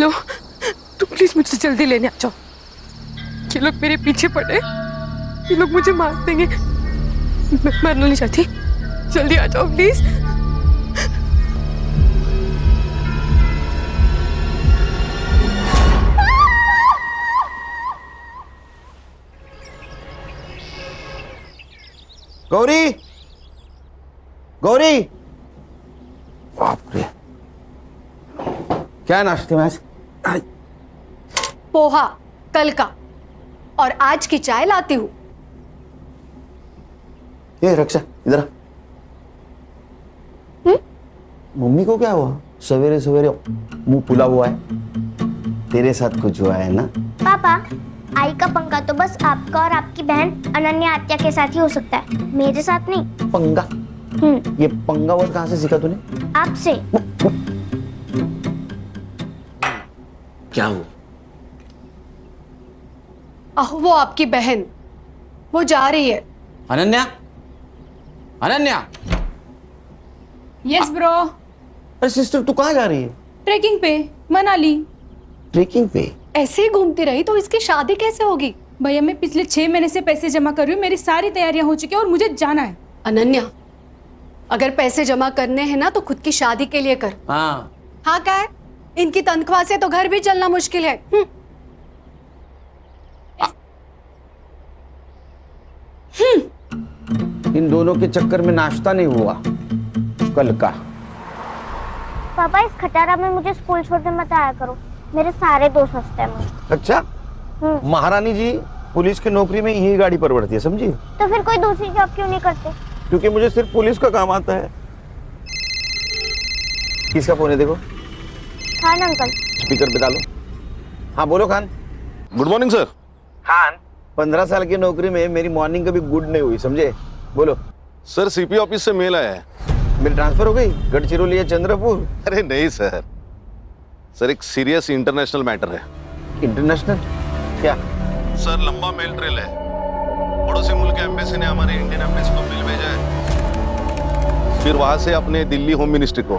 Hello, तुम please मुझसे जल्दी लेने आ जाओ। ये लोग मेरे पीछे पड़े, ये लोग मुझे मार देंगे। मैं मरना नहीं चाहती, जल्दी आ जाओ प्लीज। गौरी, गौरी, बाप रे, क्या नाश्ते में आज? पोहा कल का, और आज की चाय लाती हूँ। ये रक्षा इधर आ। मम्मी को क्या हुआ? सवेरे सवेरे मुंह फुला हुआ है। तेरे साथ कुछ हुआ है ना? पापा, आई का पंगा तो बस आपका और आपकी बहन अनन्या आत्या के साथ ही हो सकता है, मेरे साथ नहीं। पंगा? ये पंगा वर्ड कहाँ से सीखा तूने? आपसे। क्या हुआ? वो आपकी बहन, वो जा रही है। अनन्या, अनन्या। Yes bro. अरे सिस्टर, तू कहाँ जा रही है? ट्रेकिंग पे, मनाली। ट्रेकिंग पे? ऐसे ही घूमती रही तो इसकी शादी कैसे होगी? भैया मैं पिछले 6 महीने से पैसे जमा कर रही हूँ, मेरी सारी तैयारियां हो चुकी है और मुझे जाना है। अनन्या, अगर पैसे जमा करने हैं ना तो खुद की शादी के लिए कर। हाँ। हाँ क्या है? इनकी तनख्वाह से तो घर भी चलना मुश्किल है। इन दोनों के चक्कर में नाश्ता नहीं हुआ कल का। पापा, इस खटारा में मुझे स्कूल छोड़ने मत आया करो, मेरे सारे दोस्त हंसते हैं मुझे। अच्छा, महारानी जी पुलिस की नौकरी में यही गाड़ी पर बढ़ती है, समझी? तो फिर कोई दूसरी जॉब क्यों नहीं करते? क्योंकि मुझे सिर्फ पुलिस का काम आता है। किसका फोन है देखो? खान अंकल। स्पीकर पे डालो। हाँ बोलो Khan. Good morning sir. Khan, 15 साल की नौकरी में मेरी मॉर्निंग कभी गुड नहीं हुई, समझे? बोलो। सर सीपी ऑफिस से मेल आया है। मेरी ट्रांसफर हो गई गढ़चिरौली या चंद्रपुर? अरे नहीं सर, सर एक सीरियस इंटरनेशनल मैटर है। इंटरनेशनल? क्या? सर लंबा मेल ट्रेल है। पड़ोसी मुल्क के एम्बेसी ने हमारे इंडियन एम्बेसी को मेल भेजा है, फिर वहां से अपने दिल्ली होम मिनिस्ट्री को,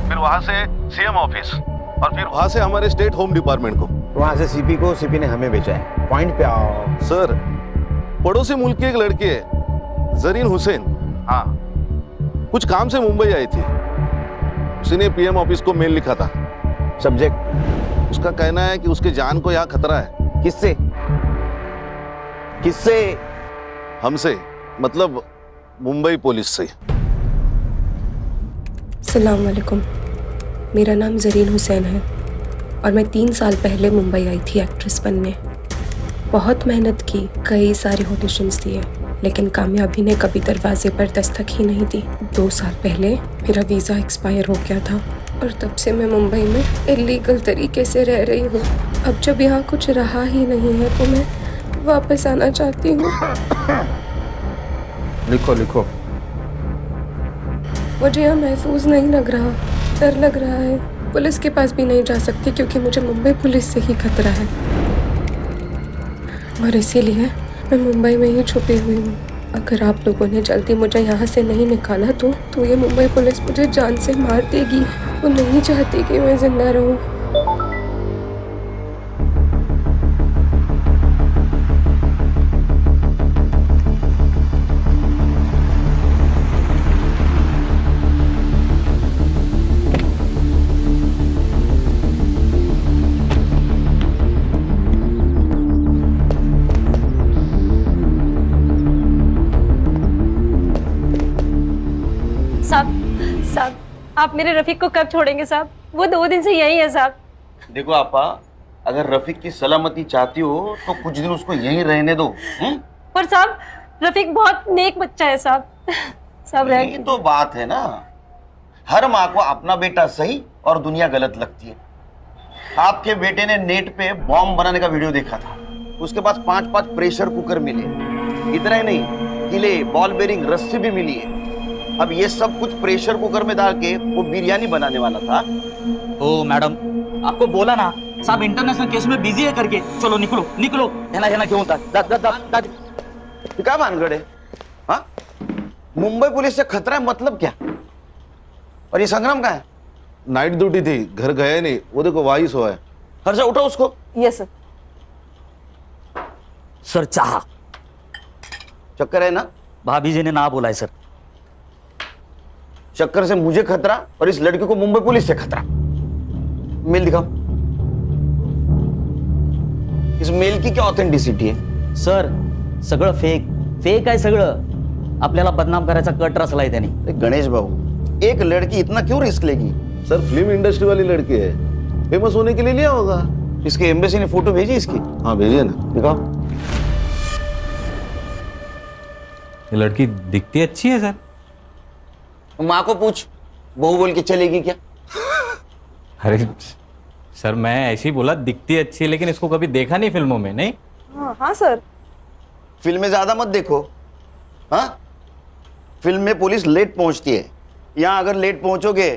फिर वहां से सीएम ऑफिस, और फिर वहां से हमारे स्टेट होम डिपार्टमेंट को। वहां से सीपी को, सीपी ने हमें भेजा है। पॉइंट पे आओ। सर पड़ोसी मुल्क की एक लड़की है जरीन हुसैन, हाँ, कुछ काम से मुंबई आई थी। उसने पीएम ऑफिस को मेल लिखा था। सब्जेक्ट? उसका कहना है कि उसके जान को यहाँ खतरा है। किससे? किससे? हमसे, मतलब मुंबई पुलिस से। अस्सलाम वालेकुम, मेरा नाम जरीन हुसैन है और मैं 3 साल पहले मुंबई आई थी एक्ट्रेस बनने। बहुत मेहनत की, कई सारे ऑडिशंस दिए, लेकिन कामयाबी ने कभी दरवाजे पर दस्तक ही नहीं दी। 2 साल पहले मेरा वीज़ा एक्सपायर हो गया था और तब से मैं मुंबई में इलीगल तरीके से रह रही हूँ। अब जब यहाँ कुछ रहा ही नहीं है तो मैं वापस आना चाहती हूँ। लिखो लिखो। मुझे यहाँ महफूज नहीं लग रहा, डर लग रहा है। पुलिस के पास भी नहीं जा सकती क्योंकि मुझे मुंबई पुलिस से ही खतरा है, और इसीलिए मैं मुंबई में ही छुपी हुई हूँ। अगर आप लोगों ने जल्दी मुझे यहाँ से नहीं निकाला तो ये मुंबई पुलिस मुझे जान से मार देगी। वो नहीं चाहती कि मैं जिंदा रहूँ। साहब, आप मेरे रफीक को कब छोड़ेंगे साहब? वो 2 दिन से यही है साहब। देखो आपा, अगर रफीक की सलामती चाहती हो तो कुछ दिन उसको यहीं रहने दो। पर साहब, रफीक बहुत नेक बच्चा है साहब। साहब यही तो बात है ना, हर माँ को अपना बेटा सही और दुनिया गलत लगती है। आपके बेटे ने नेट पे बॉम्ब बनाने का वीडियो देखा था, उसके पास 5-5 प्रेशर कुकर मिले। इतना ही नहीं, किले, बॉल बेरिंग, रस्सी भी मिली है। अब ये सब कुछ प्रेशर कुकर में डाल के वो बिरयानी बनाने वाला था। ओ मैडम, आपको बोला ना साहब इंटरनेशनल केस में बिजी है करके। चलो निकलो निकलो। है क्यों होता क्या मानगढ़ है? हाँ, मुंबई पुलिस से खतरा है मतलब क्या? और ये संग्राम का है? नाइट ड्यूटी थी, घर गया नहीं। वो देखो वही सोया है। हर्षा उठो उसको। Yes sir. सर चाह चक्कर है ना? भाभी जी ने ना बोला है सर। चक्कर से मुझे खतरा और इस लड़की को मुंबई पुलिस से खतरा। मेल दिखाओ। इस मेल की क्या ऑथेंटिसिटी है? सर सगळं फेक आहे सगळं। आपल्याला बदनाम करायचा कट रचलाय त्याने। अरे गणेश बाबू, एक लड़की इतना क्यों रिस्क लेगी? सर फिल्म इंडस्ट्री वाली लड़की है, फेमस होने के लिए लिया होगा। इसके एम्बेसी ने फोटो भेजी इसकी? हाँ भेजिए ना। दिखाओ। ये लड़की दिखती अच्छी है सर। माँ को पूछ, बहू बोल के चलेगी क्या? अरे सर मैं ऐसे ही बोला, दिखती अच्छी है, लेकिन इसको कभी देखा नहीं फिल्मों में। नहीं हाँ सर। फिल्में ज्यादा मत देखो। हाँ, फिल्म में पुलिस लेट पहुंचती है। यहाँ अगर लेट पहुंचोगे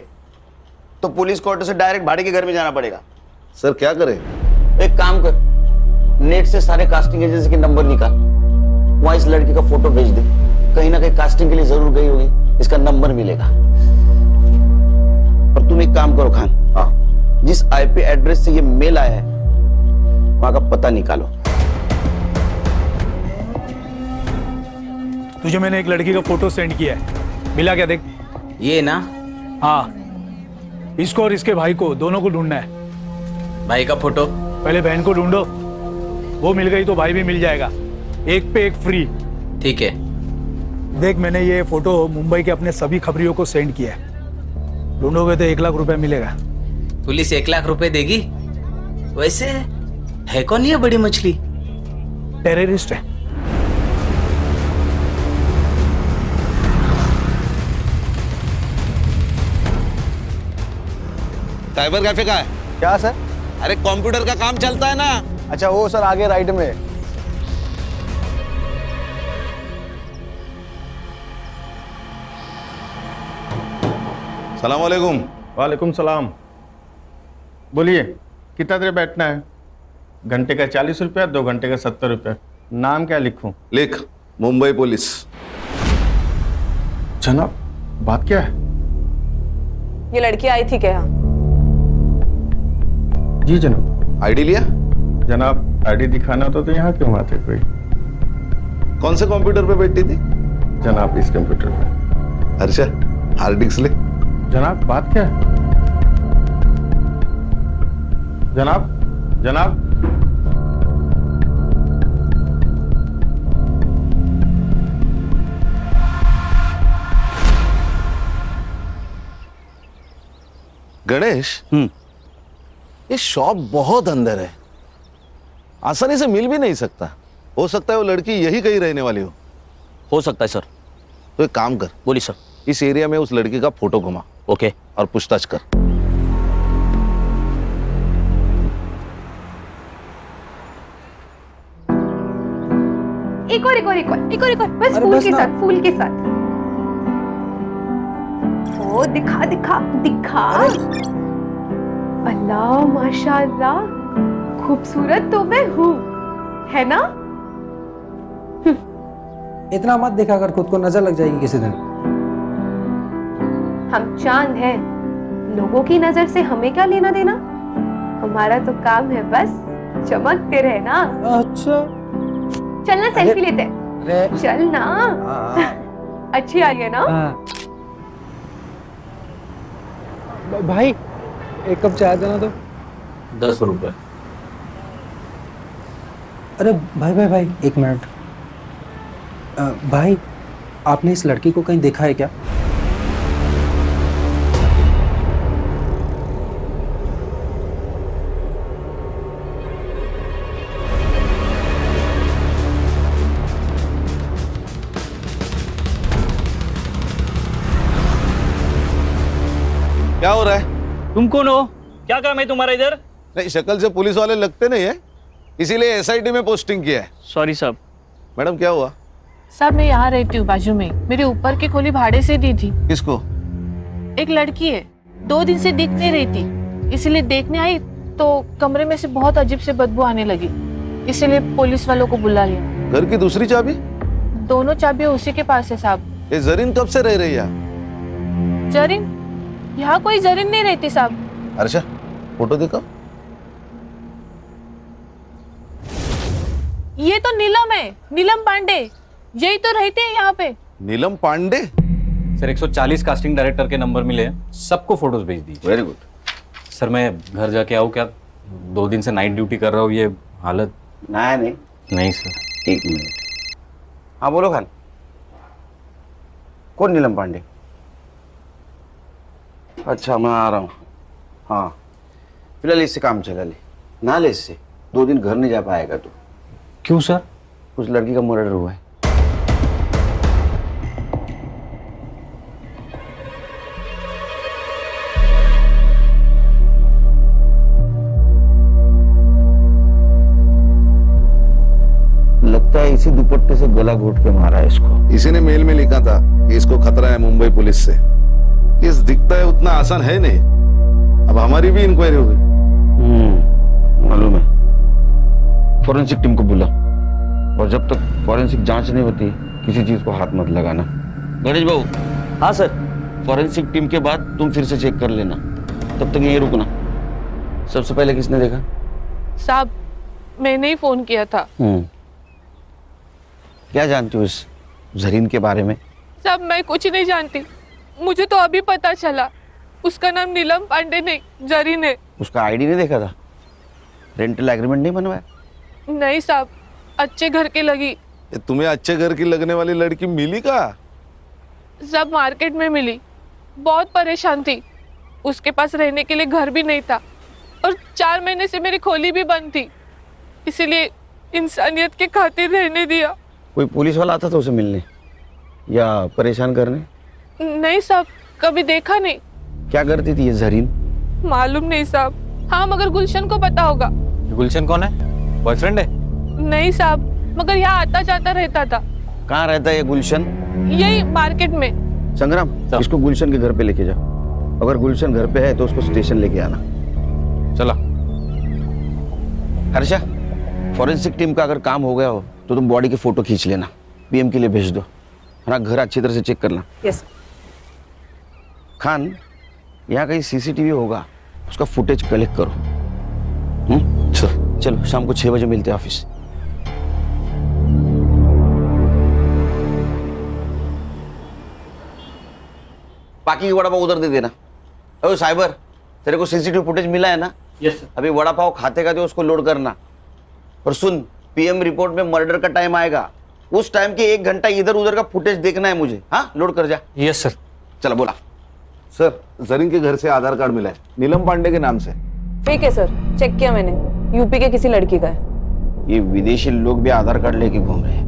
तो पुलिस क्वार्टर से डायरेक्ट भाड़े के घर में जाना पड़ेगा। सर क्या करें? एक काम कर, नेट से सारे कास्टिंग एजेंसी के नंबर निकाल, वहां इस लड़की का फोटो भेज दे। कहीं ना कहीं कास्टिंग के लिए जरूर गई होगी, इसका नंबर मिलेगा। और तुम एक काम करो खान, हाँ, जिस आईपी एड्रेस से ये मेल आया है वहां का पता निकालो। तुझे मैंने एक लड़की का फोटो सेंड किया है, मिला क्या? देख। ये ना? हाँ, इसको और इसके भाई को, दोनों को ढूंढना है। भाई का फोटो? पहले बहन को ढूंढो, वो मिल गई तो भाई भी मिल जाएगा, एक पे एक फ्री। ठीक है। देख, मैंने ये फोटो मुंबई के अपने सभी खबरियों को सेंड किया है। ढूंढोगे तो 1 लाख रुपए मिलेगा। पुलिस 1 लाख रुपए देगी? वैसे है कौन ये बड़ी मछली? टेररिस्ट है। साइबर कैफे का है क्या सर? अरे कंप्यूटर का काम चलता है ना। अच्छा वो सर आगे राइट में। सलाम वालेकुम। वालेकुम सलाम। बोलिए कितना देर बैठना है? घंटे का 40 रुपया, 2 घंटे का 70 रुपया। नाम क्या लिखूं? लिख, मुंबई पुलिस। जनाब बात क्या है? ये लड़की आई थी क्या? जी जनाब। आईडी लिया? जनाब आईडी दिखाना तो यहाँ क्यों आते कोई? कौन से कंप्यूटर पे बैठी थी? जनाब इस कंप्यूटर पे। हर्षा हार्ड डिस्क ले। जनाब बात क्या है? जनाब जनाब गणेश, ये शॉप बहुत अंदर है, आसानी से मिल भी नहीं सकता। हो सकता है वो लड़की यही कहीं रहने वाली हो सकता है सर। तो एक काम कर, बोली सर। इस एरिया में उस लड़की का फोटो घुमा। ओके। और पूछताछ कर। एक और बस फूल के साथ, फूल के साथ। ओ दिखा दिखा दिखा। अल्लाह माशाअल्लाह, खूबसूरत तो मैं हूँ, है ना? इतना मत दिखा कर, खुद को नजर लग जाएगी किसी दिन। हम चांद हैं, लोगों की नजर से हमें क्या लेना देना? हमारा तो काम है बस चमकते रहना। अच्छा चलना सेल्फी लेते हैं। चल ना। अच्छी आ रही है ना? भाई एक कप चाय देना तो। 10 रुपए। अरे भाई एक मिनट। भाई आपने इस लड़की को कहीं देखा है क्या? क्या हो रहा है? तुम कौन हो? क्या काम है तुम्हारा इधर? नहीं, शक्ल से पुलिस वाले लगते नहीं है, इसीलिए एसआईटी में पोस्टिंग किया है। सॉरी साहब। मैडम क्या हुआ? साहब मैं यहाँ रहती हूँ बाजू में, मेरे ऊपर की खोली भाड़े से दी थी। किसको? एक लड़की है, 2 दिन से दिख नहीं रही थी, इसीलिए देखने आई तो कमरे में से बहुत अजीब से बदबू आने लगी, इसीलिए पुलिस वालों को बुला लिया। घर की दूसरी चाबी? दोनों चाबियां उसी के पास है साहब। ये जरीन कब से रह रही है? जरीन यहाँ कोई जरीन नहीं रहती साहब। अर्षा फोटो देखो। ये तो नीलम है, नीलम पांडे, यही तो रहते हैं यहाँ पे। नीलम पांडे? सर 140 कास्टिंग डायरेक्टर के नंबर मिले हैं, सबको फोटोज भेज दीजिए। Very good. सर मैं घर जाके आऊँ क्या? 2 दिन से नाइट ड्यूटी कर रहा हूँ, ये हालत। नहीं नहीं सर। 1 मिनट। हाँ बोलो खान। कौन नीलम पांडे? अच्छा मैं आ रहा हूँ। हाँ फिलहाल इससे काम चला ले, ना ले इससे। 2 दिन घर नहीं जा पाएगा तू। क्यों सर? उस लड़की का मर्डर हुआ है। लगता है इसी दुपट्टे से गला घोट के मारा है इसको। इसी ने मेल में लिखा था कि इसको खतरा है मुंबई पुलिस से। केस दिखता है उतना आसान है नहीं। अब हमारी भी इंक्वायरी होगी। मालूम है। फॉरेंसिक टीम को बुला, और जब तक फॉरेंसिक जांच नहीं होती किसी चीज को हाथ मत लगाना। गणेश बाबू। हाँ सर। फॉरेंसिक टीम के बाद तुम फिर से चेक कर लेना, तब तक यहीं रुकना। सबसे पहले किसने देखा? साहब मैंने ही फोन किया था। क्या जानती हो इस जरीन के बारे में? साहब मैं कुछ नहीं जानती, मुझे तो अभी पता चला। उसका नाम नीलम पांडे नहीं, जरीन है। उसका आईडी नहीं देखा था? रेंटल एग्रीमेंट नहीं बनवाया? नहीं साहब, अच्छे घर की लगी। तुम्हें अच्छे घर की लगने वाली लड़की मिली का? सब मार्केट में मिली, बहुत परेशान थी। उसके पास रहने के लिए घर भी नहीं था, और 4 महीने से मेरी खोली भी बंद थी, इसीलिए इंसानियत के खातिर रहने दिया। कोई पुलिस वाला आता था उसे मिलने या परेशान करने? नहीं साहब, कभी देखा नहीं। क्या करती थी ये जरीन? मालूम नहीं साहब। हाँ मगर गुलशन को पता होगा। गुलशन कौन है? बॉयफ्रेंड है? नहीं साहब, मगर यहाँ आता जाता रहता था। कहाँ रहता है ये गुलशन? यही मार्केट में। संग्राम, इसको गुलशन के घर पे लेके जाओ। अगर गुलशन घर पे है तो उसको स्टेशन लेके आना। चला। हर्षा, फॉरेंसिक टीम का अगर काम हो गया हो तो तुम बॉडी की फोटो खींच लेना, पीएम के लिए भेज दो। हमारा घर अच्छी तरह से चेक करना। यस। खान, यहाँ कहीं सीसीटीवी होगा, उसका फुटेज कलेक्ट करो। चलो शाम को 6 बजे मिलते हैं ऑफिस। बाकी की वड़ा पाव उधर दे देना। ओ साइबर, तेरे को सीसीटीवी फुटेज मिला है ना? Yes sir. अभी वड़ा पाव खाते खाते उसको लोड करना। और सुन, पीएम रिपोर्ट में मर्डर का टाइम आएगा, उस टाइम के 1 घंटा इधर उधर का फुटेज देखना है मुझे। हाँ लोड कर जा। Yes sir. चलो बोला। सर जरीन के घर से आधार कार्ड मिला है, नीलम पांडे के नाम से। ठीक है सर, चेक किया मैंने, यूपी के किसी लड़की का है। ये विदेशी लोग भी आधार कार्ड लेके घूम रहे हैं।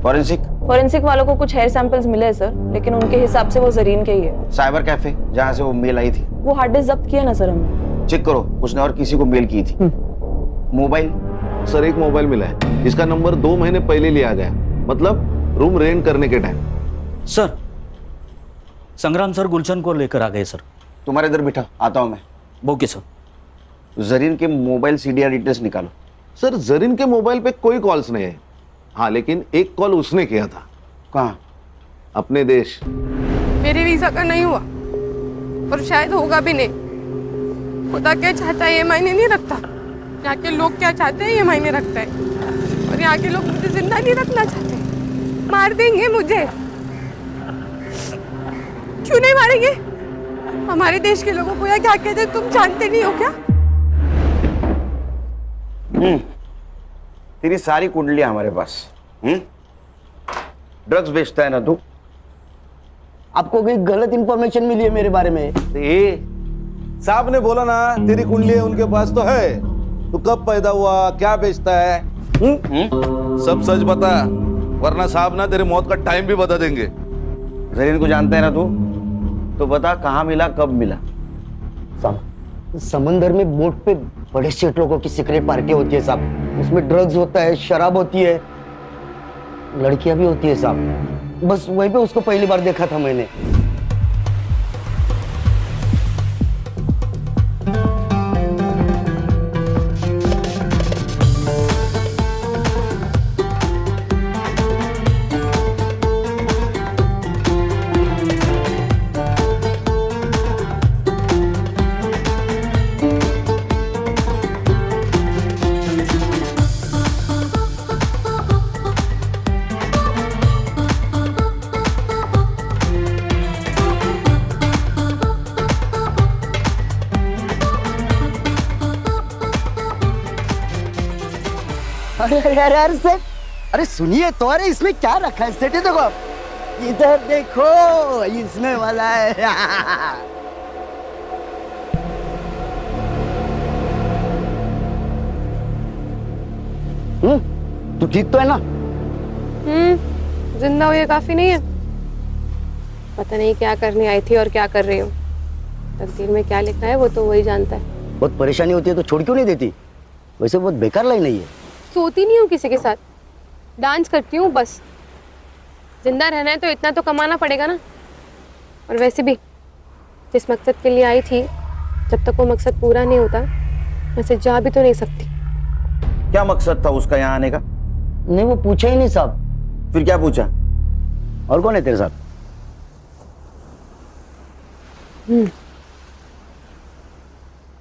फॉरेंसिक वालों को कुछ हेयर सैंपल्स मिले हैं सर, लेकिन उनके हिसाब से वो जरीन के ही है। साइबर कैफे जहाँ से वो मेल आई थी, वो हार्ड डिस्क जब्त किया ना सर हमने। चेक करो, उसने और किसी को मेल की थी। मोबाइल? सर एक मोबाइल मिला है, इसका नंबर 2 महीने पहले लिया गया, मतलब रूम रेंट करने के टाइम। सर संग्राम सर गुलशन को लेकर आ गए सर। तुम्हारे इधर बिठा, आता हूँ मैं। Okay sir. जरीन के मोबाइल सीडीआर डिटेल्स निकालो। सर जरीन के मोबाइल पे कोई कॉल्स नहीं है। हाँ लेकिन एक कॉल उसने किया था। कहाँ? अपने देश। मेरे वीजा का नहीं हुआ, और शायद होगा भी नहीं। खुदा क्या चाहता है ये मायने नहीं रखता, यहाँ के लोग क्या चाहते हैं ये मायने रखता है। और यहाँ के लोग मुझे जिंदा नहीं रखना चाहते, मार देंगे मुझे। क्यों नहीं मारेंगे? हमारे देश के लोगों को या क्या कहते हैं तुम जानते नहीं हो क्या? तेरी सारी कुंडलियां हमारे पास। ड्रग्स बेचता है ना तू? आपको कोई गलत इंफॉर्मेशन मिली है मेरे बारे में? साहब ने बोला ना तेरी कुंडली उनके पास तो है। तू कब पैदा हुआ, क्या बेचता है, सब सच बता, वरना साहब ना तेरे मौत का टाइम भी बता देंगे। जरीन को जानता है ना तू? तो बता कहाँ मिला, कब मिला? समंदर में बोट पे बड़े सेठ लोगों की सीक्रेट पार्टी होती है साहब, उसमें ड्रग्स होता है, शराब होती है, लड़कियां भी होती है साहब। बस वहीं पे उसको पहली बार देखा था मैंने। अरे अरे अरे अरे सेठ, अरे सुनिए तो, अरे इसमें क्या रखा है सेठ? ये देखो आप, इधर देखो, इसमें वाला है। तू ठीक तो है ना? जिंदा हुए काफी नहीं है। पता नहीं क्या करने आई थी और क्या कर रही हूँ। तकदीर में क्या लिखा है वो तो वही जानता है। बहुत परेशानी होती है तो छोड़ क्यों नहीं देती? वैसे बहुत बेकार लाइन है ये। सोती नहीं हूँ किसी के साथ, डांस करती हूँ बस। जिंदा रहना है तो इतना तो कमाना पड़ेगा ना। और वैसे भी जिस मकसद के लिए आई थी, जब तक वो मकसद पूरा नहीं होता वैसे जा भी तो नहीं सकती। क्या मकसद था उसका यहाँ आने का? नहीं, वो पूछा ही नहीं साहब। फिर क्या पूछा? और कौन है तेरे साथ?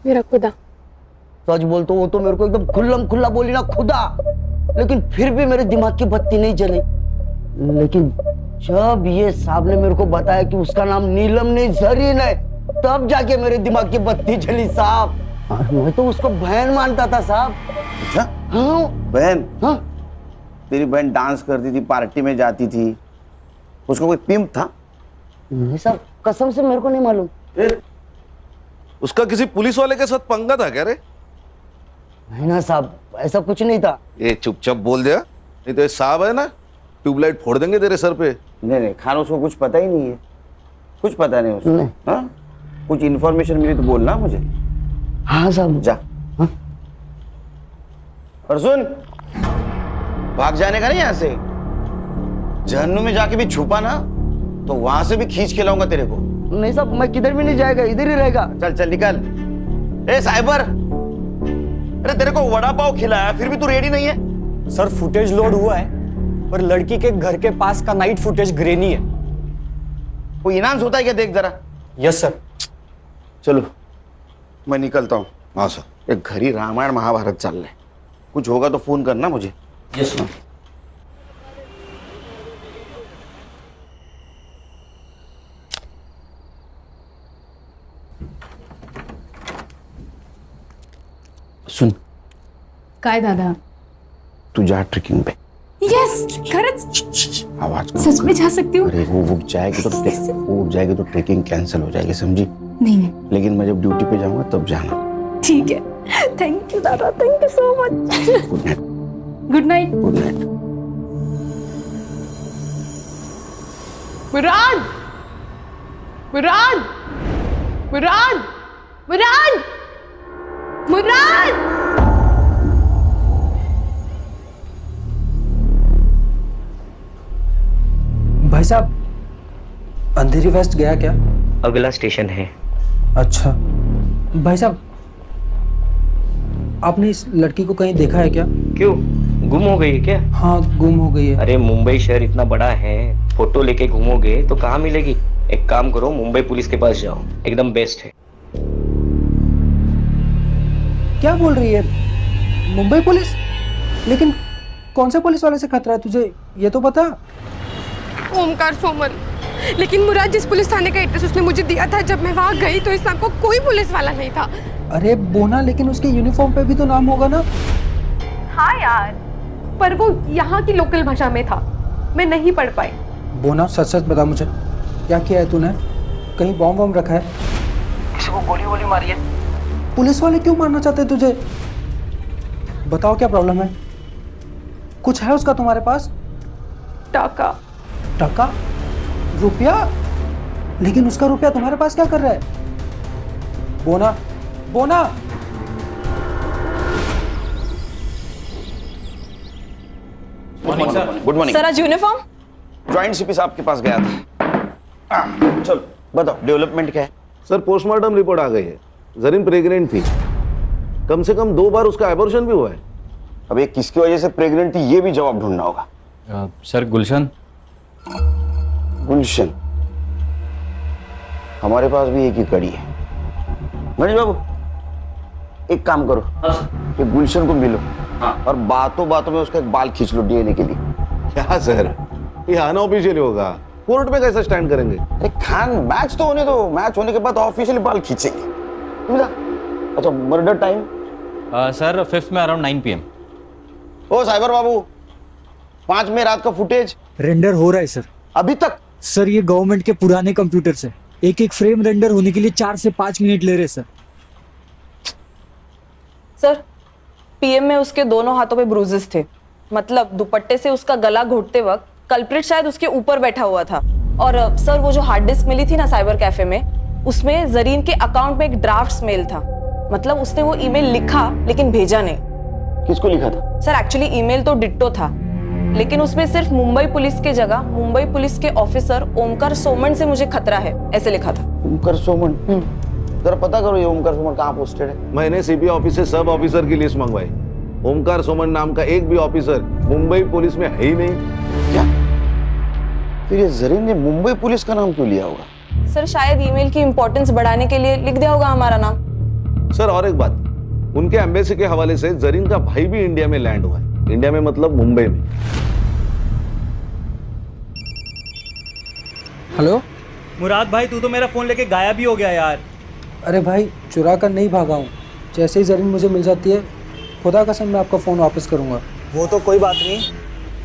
मेरा खुदा। सच बोल तो वो तो मेरे को एकदम खुल्लम खुल्ला बोली ना, खुदा। लेकिन फिर भी मेरे दिमाग की बत्ती नहीं जली। लेकिन जब ये साहब ने मेरे को बताया कि उसका नाम नीलम नहीं जरीन है, तब जाके मेरे दिमाग की बत्ती जली साहब। मैं तो उसको बहन मानता था साहब। अच्छा? हाँ बहन? हाँ। तेरी बहन डांस करती थी, पार्टी में जाती थी, उसका कोई पिंप था? नहीं साहब, कसम से मेरे को नहीं मालूम। उसका किसी पुलिस वाले के साथ पंगा था क्या रे? नहीं ना साहब, ऐसा कुछ नहीं था। ये चुपचाप बोल दिया, नहीं तो ये साहब है ना, ट्यूबलाइट फोड़ देंगे तेरे सर पे। नहीं नहीं खान, उसको कुछ पता ही नहीं है, कुछ पता नहीं उसको। हाँ? कुछ इन्फॉर्मेशन मिली तो बोलना मुझे। हाँ साहब। जा। हाँ? और सुन, भाग जाने का नहीं यहाँ से। जहन्नुम में जाके भी छुपा ना तो वहां से भी खींच के लाऊंगा तेरे को। नहीं साहब, मैं किधर भी नहीं जाएगा, इधर ही रहेगा। चल चल निकल। ए साइबर, अरे तेरे को वड़ा पाव खिलाया फिर भी तू रेडी नहीं है? सर फुटेज लोड हुआ है, पर लड़की के घर के पास का नाइट फुटेज ग्रेनी है। वो इनाम होता है क्या, देख जरा। Yes sir. चलो मैं निकलता हूँ। हाँ सर। एक घरी रामायण महाभारत चल रहे, कुछ होगा तो फोन करना मुझे। Yes sir. सुन, काय दादा? तू जा ट्रेकिंग पे। यस, खरंच आवाज सच में जा सकती हूँ? अरे वो उठ जाएगी तो ट्रेकिंग कैंसिल हो जाएगी, समझी? नहीं। लेकिन मैं जब ड्यूटी पे जाऊंगा तब जाना। ठीक है, थैंक यू दादा, thank you so much. Good night. Good night. Good night. Murad, Murad, Murad, Murad, Murad. भाई साहब, अंधेरी वेस्ट गया क्या? अगला स्टेशन है। अच्छा भाई साहब, आपने इस लड़की को कहीं देखा है क्या? क्यों, गुम हो गई है क्या? हाँ, गुम हो गई है। अरे मुंबई शहर इतना बड़ा है, फोटो लेके घूमोगे तो कहाँ मिलेगी? एक काम करो, मुंबई पुलिस के पास जाओ, एकदम बेस्ट है। क्या बोल रही है? मुंबई पुलिस? लेकिन कौन से पुलिस वाले से खतरा है तुझे, ये तो बता। ओमकार सोमन। लेकिन मुराद, जिस पुलिस थाने का एड्रेस उसने मुझे दिया था, जब मैं वहाँ गई तो इस नाम को कोई पुलिस वाला नहीं था। अरे बोना, लेकिन उसके यूनिफॉर्म पे भी तो नाम होगा ना? हाँ यार, पर वो यहाँ की लोकल भाषा में था, मैं नहीं पढ़ पाई। बोना, सच सच बता मुझे, क्या किया है तूने? कहीं बॉम्ब वॉम्ब रखा है? किसी को गोली वोली मारी है? पुलिस वाले क्यों मारना चाहते हैं तुझे? बताओ क्या प्रॉब्लम है? कुछ है उसका तुम्हारे पास? टाका। टका? रुपया? लेकिन उसका रुपया तुम्हारे पास क्या कर रहा है? बोना, बोना। गुड मॉर्निंग सर, आज यूनिफॉर्म? ज्वाइंट सीपी साहब के पास गया था। चलो बताओ, डेवलपमेंट क्या है? सर पोस्टमार्टम रिपोर्ट आ गई है, जरीन प्रेग्नेंट थी, कम से कम 2 बार उसका एबॉर्शन भी हुआ है। अब ये किसकी वजह से प्रेग्नेंट थी, ये भी जवाब ढूंढना होगा। सर गुलशन। गुलशन, हमारे पास भी एक ही कड़ी है। गणेश बाबू, एक काम करो, ये गुलशन को मिलो और बातों बातों में उसका एक बाल खींच लो डीएनए के लिए। क्या सर, ये अनऑफिशियली होगा, कोर्ट में कैसे स्टैंड करेंगे? अरे खान, मैच तो होने दो, मैच होने के बाद ऑफिशियली बाल खींचेंगे। अच्छा, मर्डर टाइम? सर 5th में अराउंड 9 PM। ओ साइबर बाबू, 5 में रात का फुटेज रेंडर हो रहा है सर। अभी तक? सर ये गवर्नमेंट के पुराने कंप्यूटर से एक एक फ्रेम रेंडर होने के लिए 4 से 5 मिनट ले रहे सर। सर पीएम में उसके दोनों हाथों पे ब्रूजेस थे, मतलब दुपट्टे से उसका गला घोटते वक्त कल्प्रिट शायद उसके ऊपर बैठा हुआ था। और सर वो जो हार्ड डिस्क मिली थी ना साइबर कैफे में, उसमें जरीन के अकाउंट में एक ड्राफ्ट मेल था, मतलब उसने वो ईमेल लिखा लेकिन भेजा नहीं। किसको लिखा था? सर एक्चुअली ईमेल तो डिट्टो था, लेकिन उसमें सिर्फ मुंबई पुलिस के जगह मुंबई पुलिस के ऑफिसर ओमकार सोमन से मुझे खतरा है ऐसे लिखा था। ओमकार सोमन? जरा पता करो ये ओमकार सोमन कहाँ पोस्टेड है। मैंने सीपी ऑफिस से सब ऑफिसर की लिस्ट मंगवाई। ओमकार सोमन नाम का एक भी ऑफिसर मुंबई पुलिस में है ही नहीं। क्या? फिर ये जरीन ने मुंबई पुलिस का नाम क्यों लिया होगा? सर शायद ईमेल की इंपॉर्टेंस बढ़ाने के लिए लिख दिया होगा हमारा नाम। सर और एक बात, उनके एम्बेसी के हवाले से जरीन का भाई भी इंडिया में लैंड हुआ है। इंडिया में मतलब मुंबई में। हेलो मुराद भाई, तू तो मेरा फोन लेके गायब ही हो गया यार। अरे भाई, चुरा कर नहीं भागा हूँ। जैसे ही जरीन मुझे मिल जाती है, खुदा कसम मैं आपका फ़ोन वापस करूँगा। वो तो कोई बात नहीं,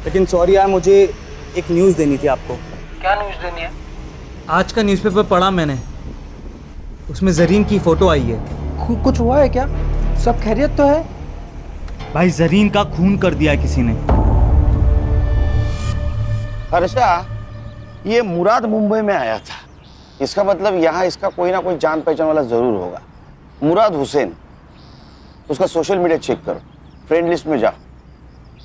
लेकिन सॉरी यार, मुझे एक न्यूज़ देनी थी आपको। क्या न्यूज़ देनी है? आज का न्यूज़पेपर पढ़ा मैंने, उसमें जरीन की फोटो आई है। कुछ हुआ है क्या? सब खैरियत तो है? भाई जरीन का खून कर दिया है किसी ने। हर्षा, ये मुराद मुंबई में आया था, इसका मतलब यहाँ इसका कोई ना कोई जान पहचान वाला जरूर होगा। मुराद हुसैन, उसका सोशल मीडिया चेक करो, फ्रेंड लिस्ट में जाओ,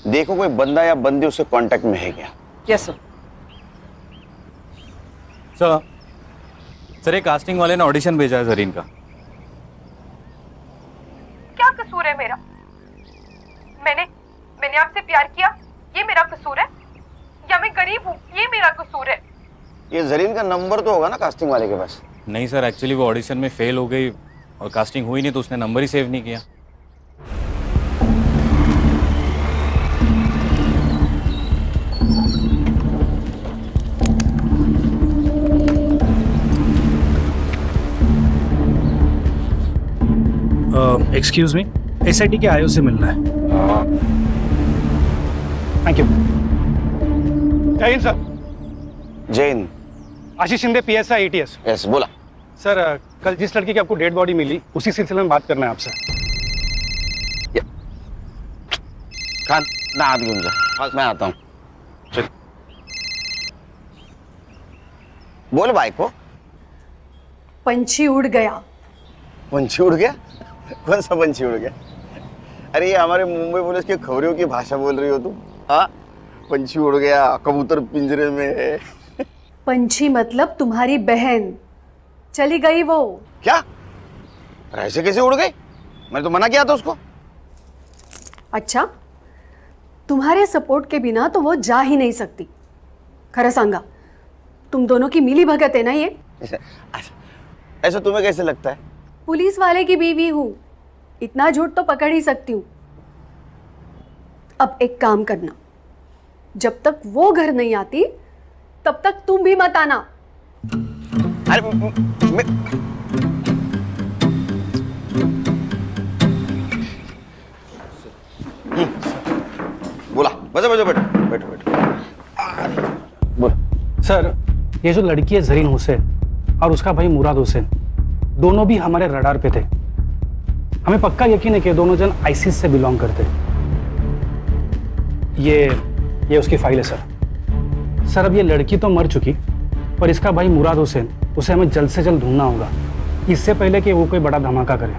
देखो कोई बंदा या बंदी उसके कांटेक्ट में है क्या। Yes sir. सर एक कास्टिंग वाले ने ऑडिशन भेजा है जरीन का। क्या कसूर है मेरा? मैंने आपसे प्यार किया, ये मेरा कसूर है? या मैं गरीब हूँ, ये मेरा कसूर है? ये जरीन का नंबर तो होगा ना कास्टिंग वाले के पास? नहीं सर, एक्चुअली वो ऑडिशन में फेल हो गई और कास्टिंग हुई नहीं, तो उसने नंबर ही सेव नहीं किया। एक्सक्यूज मी, एसआईटी के आईओ से मिलना है। Thank you. जय हिंद सर। जैन। आशीष शिंदे, पीएसआई एटीएस। यस, बोला। सर कल जिस लड़की की आपको डेड बॉडी मिली, उसी सिलसिले में बात करना है आपसे। खान ना हाथ घूम जा, मैं आता हूँ। चल बोल भाई को। पंछी उड़ गया। पंछी उड़ गया? कौन सा पंछी उड़ गया? अरे ये हमारे मुंबई पुलिस की खबरों की भाषा बोल रही हो तुम? हाँ, पंछी उड़ गया, कबूतर पिंजरे में है। पंछी मतलब तुम्हारी बहन, चली गई वो। क्या? ऐसे कैसे उड़ गई? मैंने तो मना किया था उसको। अच्छा, तुम्हारे सपोर्ट के बिना तो वो जा ही नहीं सकती। खरा सांगा, तुम दोनों की मिली भगत है ना ये? ऐसा तुम्हें कैसे लगता है? पुलिस वाले की बीवी हूँ, इतना झूठ तो पकड़ ही सकती हूँ। अब एक काम करना, जब तक वो घर नहीं आती तब तक तुम भी मत आना। अरे बोला, बजा बजा, बैठो बैठो बैठो। बोल। सर ये जो लड़की है जरीन हुसैन और उसका भाई मुराद हुसैन, दोनों भी हमारे रडार पे थे। हमें पक्का यकीन है कि दोनों जन आईसिस से बिलोंग करते। ये उसकी फाइल है सर। सर अब ये लड़की तो मर चुकी, पर इसका भाई मुराद हुसैन, उसे हमें जल्द से जल्द ढूंढना होगा, इससे पहले कि वो कोई बड़ा धमाका करे।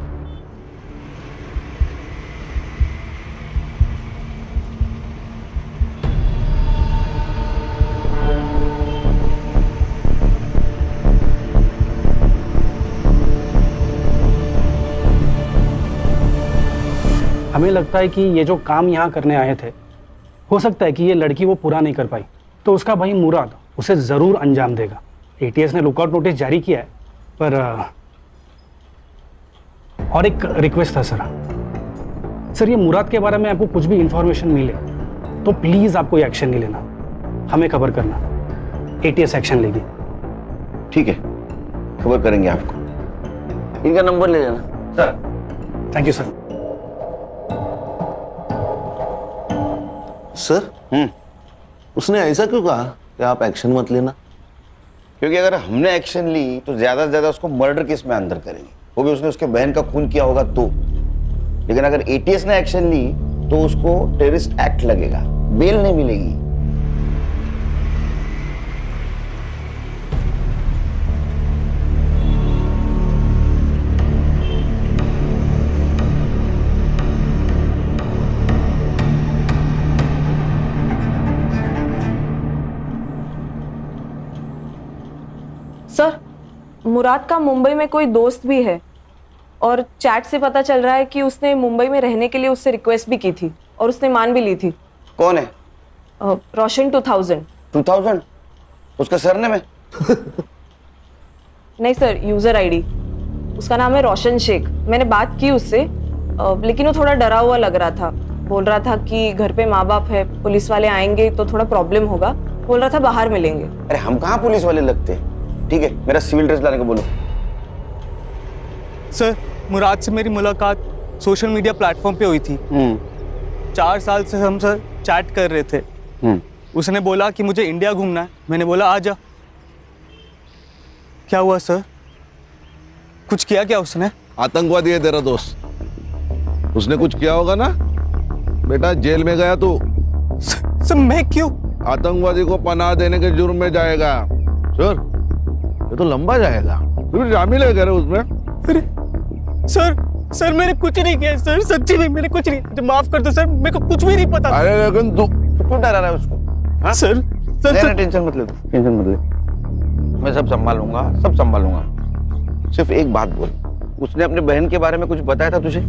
हमें लगता है कि ये जो काम यहाँ करने आए थे, हो सकता है कि ये लड़की वो पूरा नहीं कर पाई, तो उसका भाई मुराद उसे ज़रूर अंजाम देगा। एटीएस ने लुकआउट नोटिस जारी किया है, पर और एक रिक्वेस्ट था सर, ये मुराद के बारे में आपको कुछ भी इंफॉर्मेशन मिले तो प्लीज़ आप कोई एक्शन नहीं लेना, हमें खबर करना, एटीएस एक्शन लेगी। ठीक है, खबर करेंगे आपको। इनका नंबर ले लेना। Sir thank you sir. Sir उसने ऐसा क्यों कहा कि आप एक्शन मत लेना? क्योंकि अगर हमने एक्शन ली तो ज्यादा से ज्यादा उसको मर्डर केस में अंदर करेंगे, वो भी उसने उसके बहन का खून किया होगा तो। लेकिन अगर एटीएस ने एक्शन ली तो उसको टेररिस्ट एक्ट लगेगा, बेल नहीं मिलेगी। सर, मुराद का मुंबई में कोई दोस्त भी है और चैट से पता चल रहा है कि उसने मुंबई में रहने के लिए उससे रिक्वेस्ट भी की थी और उसने मान भी ली थी। कौन है? रोशन 2000। 2000? उसका सरनेम है? नहीं सर, यूजर आईडी। उसका नाम है रोशन शेख। मैंने बात की उससे, लेकिन वो थोड़ा डरा हुआ लग रहा था। बोल रहा था कि घर पे माँ बाप है, पुलिस वाले आएंगे तो थोड़ा प्रॉब्लम होगा। बोल रहा था बाहर मिलेंगे। अरे हम कहाँ पुलिस वाले लगते हैं? ठीक है, मेरा सिविल ड्रेस लाने को बोलो। सर, मुराद से मेरी मुलाकात सोशल मीडिया प्लेटफॉर्म पे हुई थी। 4 साल से हम सर चैट कर रहे थे। उसने बोला कि मुझे इंडिया घूमना है। मैंने बोला आ जा। क्या हुआ सर? कुछ किया क्या उसने? आतंकवादी है तेरा दोस्त, उसने कुछ किया होगा ना बेटा। जेल में गया तू। सर मैं क्यों? आतंकवादी को पनाह देने के जुर्म में जाएगा सर। ये तो लंबा जाएगा। तू शामिल है करे उसमें? अरे सर मैंने कुछ नहीं किया सर, सच्ची में मैंने कुछ नहीं। मुझे माफ कर दो सर, मेरे को कुछ भी नहीं पता। अरे लेकिन तू क्यों डरा रहा है उसको? हाँ? सर टेंशन मत ले, टेंशन मत ले, मैं सब संभालूंगा, सब संभालूंगा। सिर्फ एक बात बोल, उसने अपने बहन के बारे में कुछ बताया था तुझे?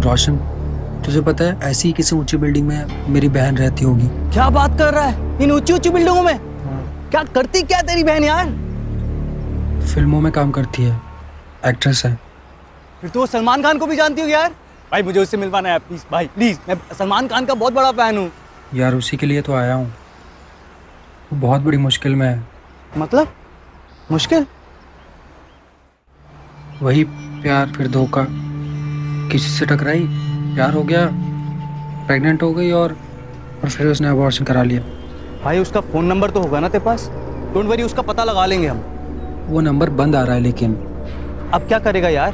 रोशन, तुझे पता है ऐसी ही किसी ऊंची बिल्डिंग में मेरी बहन रहती होगी। क्या बात कर रहा है? इन ऊंची ऊंची बिल्डिंगों में क्या करती क्या तेरी बहन यार? फिल्मों में काम करती है, एक्ट्रेस है। फिर तो वो सलमान खान को भी जानती होगी यार। भाई मुझे उससे मिलवाना है प्लीज भाई, प्लीज। मैं सलमान खान का बहुत बड़ा फैन हूँ यार, उसी के लिए तो आया हूँ। वो बहुत बड़ी मुश्किल में है। मतलब मुश्किल? वही प्यार फिर धोखा, किसी से टकराई, प्यार हो गया, प्रेग्नेंट हो गई और फिर उसने अबॉर्शन करा लिया। भाई उसका फोन नंबर तो होगा ना तेरे पास? डोंट वरी, उसका पता लगा लेंगे हम। वो नंबर बंद आ रहा है, लेकिन अब क्या करेगा यार?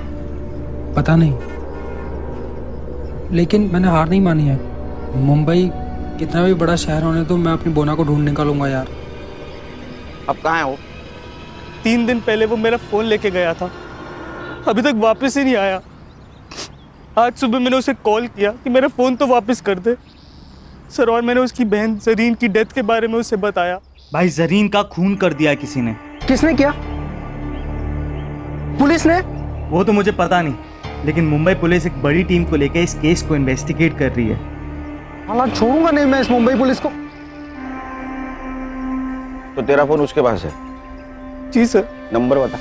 पता नहीं, लेकिन मैंने हार नहीं मानी है। मुंबई कितना भी बड़ा शहर होने तो मैं अपनी बोना को ढूंढ निकालूंगा यार। अब कहाँ है वो? 3 दिन पहले वो मेरा फोन लेके गया था, अभी तक वापस ही नहीं आया। आज सुबह मैंने उसे कॉल किया कि मेरा फोन तो वापस कर दे सर, और मैंने उसकी बहन जरीन की डेथ के बारे में उसे बताया। भाई जरीन का खून कर दिया किसी ने। किसने किया? पुलिस ने? वो तो मुझे पता नहीं, लेकिन मुंबई पुलिस एक बड़ी टीम को लेकर इस केस को इन्वेस्टिगेट कर रही है। हालांकि छोड़ूंगा नहीं मैं इस मुंबई पुलिस को। तो तेरा फोन उसके पास है? जी सर। नंबर बता,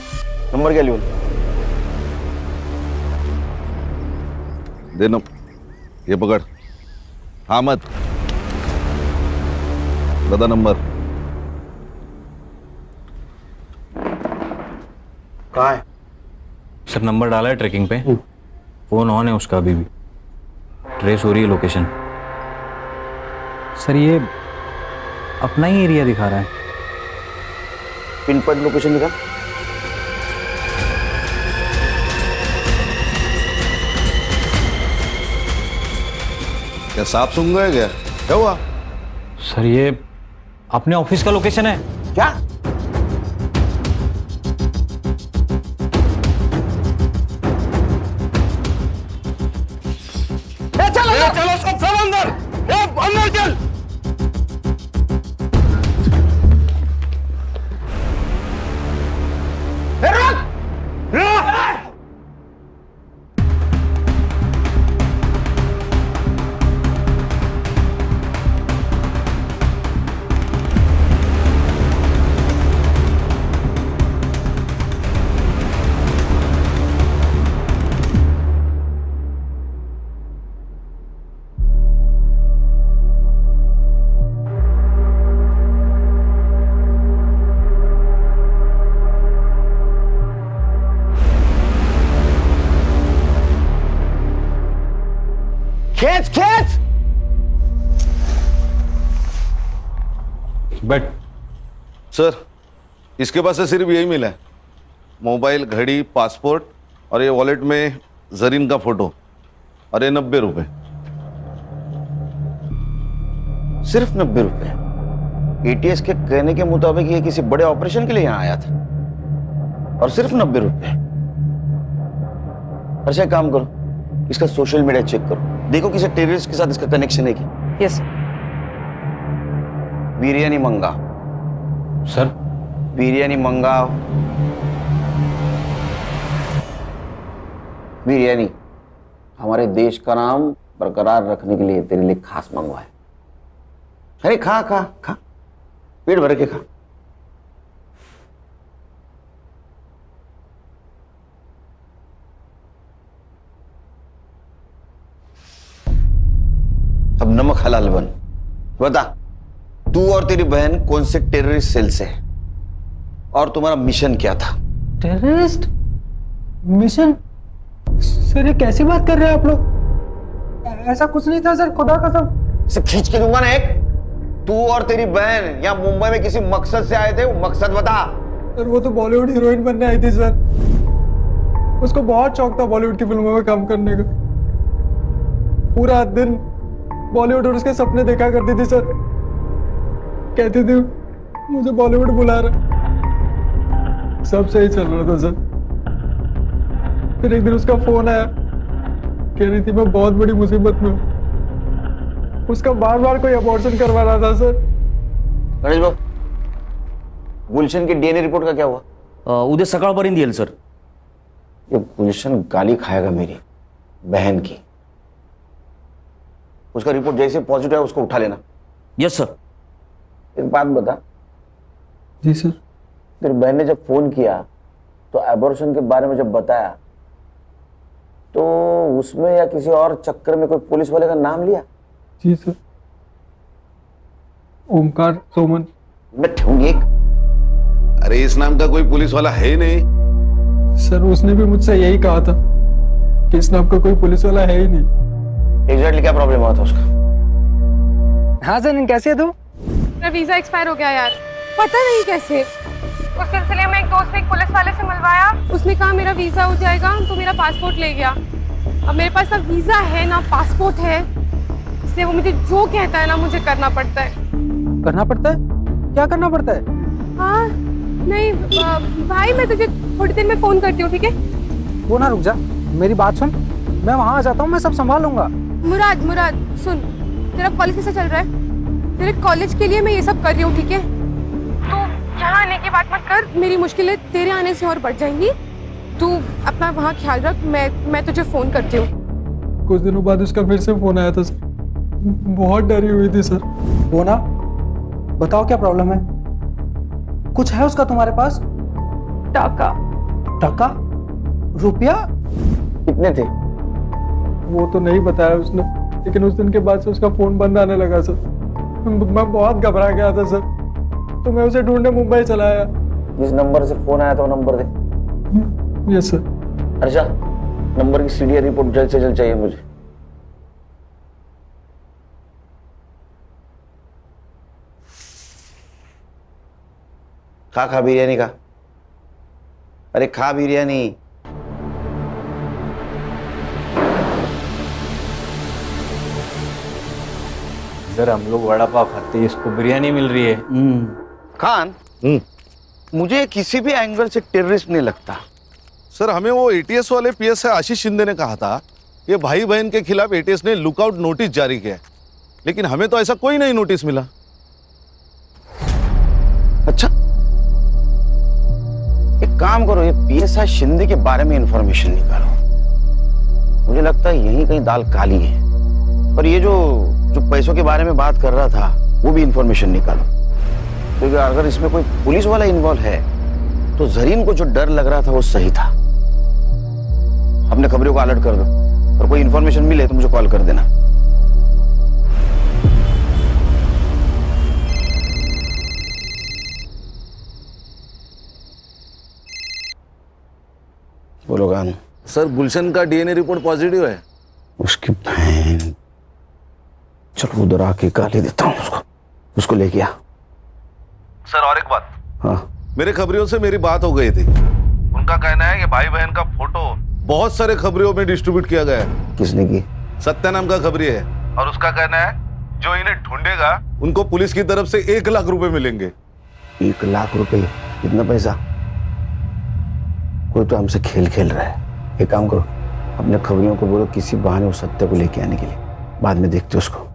नंबर क्या लियो? देनो, ये पकड़। हाँ मत बता नंबर। कहाँ है? सर नंबर डाला है ट्रैकिंग पे, फोन ऑन है उसका, अभी भी ट्रेस हो रही है लोकेशन। सर ये अपना ही एरिया दिखा रहा है। पिन पॉइंट लोकेशन दिखा। क्या सांप सूंघ गए क्या हुआ? सर ये अपने ऑफिस का लोकेशन है। क्या? चलो सब अंदर, अंदर चल। खींच खींच। बट सर इसके पास से सिर्फ यही मिला है, मोबाइल, घड़ी, पासपोर्ट और ये वॉलेट में जरीन का फोटो, और ये 90 रुपए। सिर्फ 90 रुपए? एटीएस के कहने के मुताबिक ये किसी बड़े ऑपरेशन के लिए यहाँ आया था, और सिर्फ 90 रुपए। अच्छा एक काम करो, इसका सोशल मीडिया चेक करो, देखो किसी टेररिस्ट के साथ इसका कनेक्शन है क्या। यस बिरयानी मंगाओ सर। बिरयानी मंगाओ, बिरयानी हमारे देश का नाम बरकरार रखने के लिए तेरे लिए खास मंगवाए। अरे खा खा खा, पेट भर के खा। अब नमक हलाल बन। बता, तू और तेरी बहन कौन से टेररिस्ट सेल से है और तुम्हारा मिशन क्या था? Terrorist mission? सर ये कैसी बात कर रहे हैं आप लोग? ऐसा कुछ नहीं था सर, खुदा कसम। इसे खींच के दूंगा ना एक। तू और तेरी बहन यहाँ मुंबई में किसी मकसद से आए थे, वो मकसद बता। सर वो तो बॉलीवुड हीरोइन बनने आई थी सर, उसको बहुत शौक था बॉलीवुड की फिल्मों में काम करने का। पूरा दिन बॉलीवुड और उसके सपने देखा करती थी सर, कहती थी मुझे बॉलीवुड बुला रहा। सब सही चल रहा था सर, फिर एक दिन उसका फोन आया, कह रही थी मैं बहुत बड़ी मुसीबत में हूँ। उसका बार बार कोई अबॉर्शन करवा रहा था सर। गणेश बाबू, गुलशन की डीएनए रिपोर्ट का क्या हुआ? उद्या सकाळपर्यंत येईल सर। ये गुलशन गाली खाएगा मेरी बहन की। उसका रिपोर्ट जैसे पॉजिटिव है उसको उठा लेना। Yes sir. एक बात बता। जी सर। तेरी बहन ने जब फोन किया तो एबॉर्शन के बारे में जब बताया तो उसमें या किसी और चक्कर में कोई पुलिस वाले का नाम लिया? जी सर, ओमकार सोमन। मैं ठहूंगी एक। अरे इस नाम का कोई पुलिस वाला है नहीं। सर उसने भी मुझसे यही कहा था कि इस नाम का कोई पुलिस वाला है ही नहीं। एग्जैक्टली क्या प्रॉब्लम हुआ था उसका? हाँ सर, कैसे है तू? मेरा वीजा एक्सपायर हो गया यार, पता नहीं कैसे। उस सिलसिले में एक दोस्त ने एक पुलिस वाले से मिलवाया, उसने कहा मेरा वीजा हो जाएगा, तो मेरा पासपोर्ट ले गया। अब मेरे पास ना वीजा है ना पासपोर्ट है, इसलिए वो मुझे जो कहता है ना मुझे करना पड़ता है। करना पड़ता है? क्या करना पड़ता है? हाँ नहीं भाई, मैं तुझे थोड़ी देर में फोन करती हूँ, ठीक है? वो ना रुक जा, मेरी बात सुन, मैं वहाँ आ जाता हूँ, मैं सब संभाल लूंगा। मुराद सुन, तेरा कॉलेज कैसा चल रहा है? तेरे कॉलेज के लिए मैं ये सब कर रही हूँ, ठीक है? तो यहाँ आने की बात मत कर, मेरी मुश्किलें तेरे आने से और बढ़ जाएंगी। तू अपना वहाँ ख्याल रख, मैं तुझे फोन करती हूँ। कुछ दिनों बाद उसका फिर से फोन आया था सर, बहुत डरी हुई थी सर। वो ना, बताओ क्या प्रॉब्लम है? कुछ है उसका तुम्हारे पास? टाका। टाका? रुपया? कितने थे? वो तो नहीं बताया उसने, लेकिन उस दिन के बाद से उसका फोन बंद आने लगा सर। मैं बहुत घबरा गया था सर, तो मैं उसे ढूंढने मुंबई चला आया। जिस नंबर से फोन आया था वो नंबर दे। Yes sir. अच्छा, नंबर की सीडीआर रिपोर्ट जल्द से जल्द चाहिए मुझे। खा बिरयानी का। अरे खा बिरयानी। इधर हम लोग वड़ा पाव खाते हैं, इसको बिरयानी मिल रही है। खान, मुझे किसी भी एंगल से टेररिस्ट नहीं लगता। सर हमें वो एटीएस वाले पीएसआई आशीष शिंदे ने कहा था कि भाई बहन के खिलाफ एटीएस ने लुकआउट नोटिस जारी किया, लेकिन हमें तो ऐसा कोई नहीं नोटिस मिला। अच्छा, एक काम करो, ये पीएसआई शिंदे के बारे में इंफॉर्मेशन निकालो। मुझे लगता है यही कहीं दाल काली है। और ये जो पैसों के बारे में बात कर रहा था वो भी इंफॉर्मेशन निकालो, क्योंकि अगर इसमें कोई पुलिस वाला इन्वॉल्व है तो जरीन को जो डर लग रहा था वो सही था। अपने खबरों को अलर्ट कर दो, और कोई इंफॉर्मेशन मिले तो मुझे कॉल कर देना। बोलो गान। सर गुलशन का डीएनए रिपोर्ट पॉजिटिव है। उसकी बहन, चलो उधर आके गाली देता हूँ उसको लेके आ। सर और एक बात, हाँ मेरे खबरियों से मेरी बात हो गई थी। उनका कहना है कि भाई बहन का फोटो बहुत सारे खबरियों में डिस्ट्रीब्यूट किया गया है। किसने की? सत्या नाम का खबरी है, और उसका कहना है जो इन्हें ढूंढेगा उनको पुलिस की तरफ से 1 लाख रुपए मिलेंगे। 1 लाख रुपए? कितना पैसा? कोई तो हमसे खेल खेल रहा है। एक काम करो, अपने खबरियों को बोलो किसी बहाने उस सत्य को लेके आने के लिए, बाद में देखते उसको।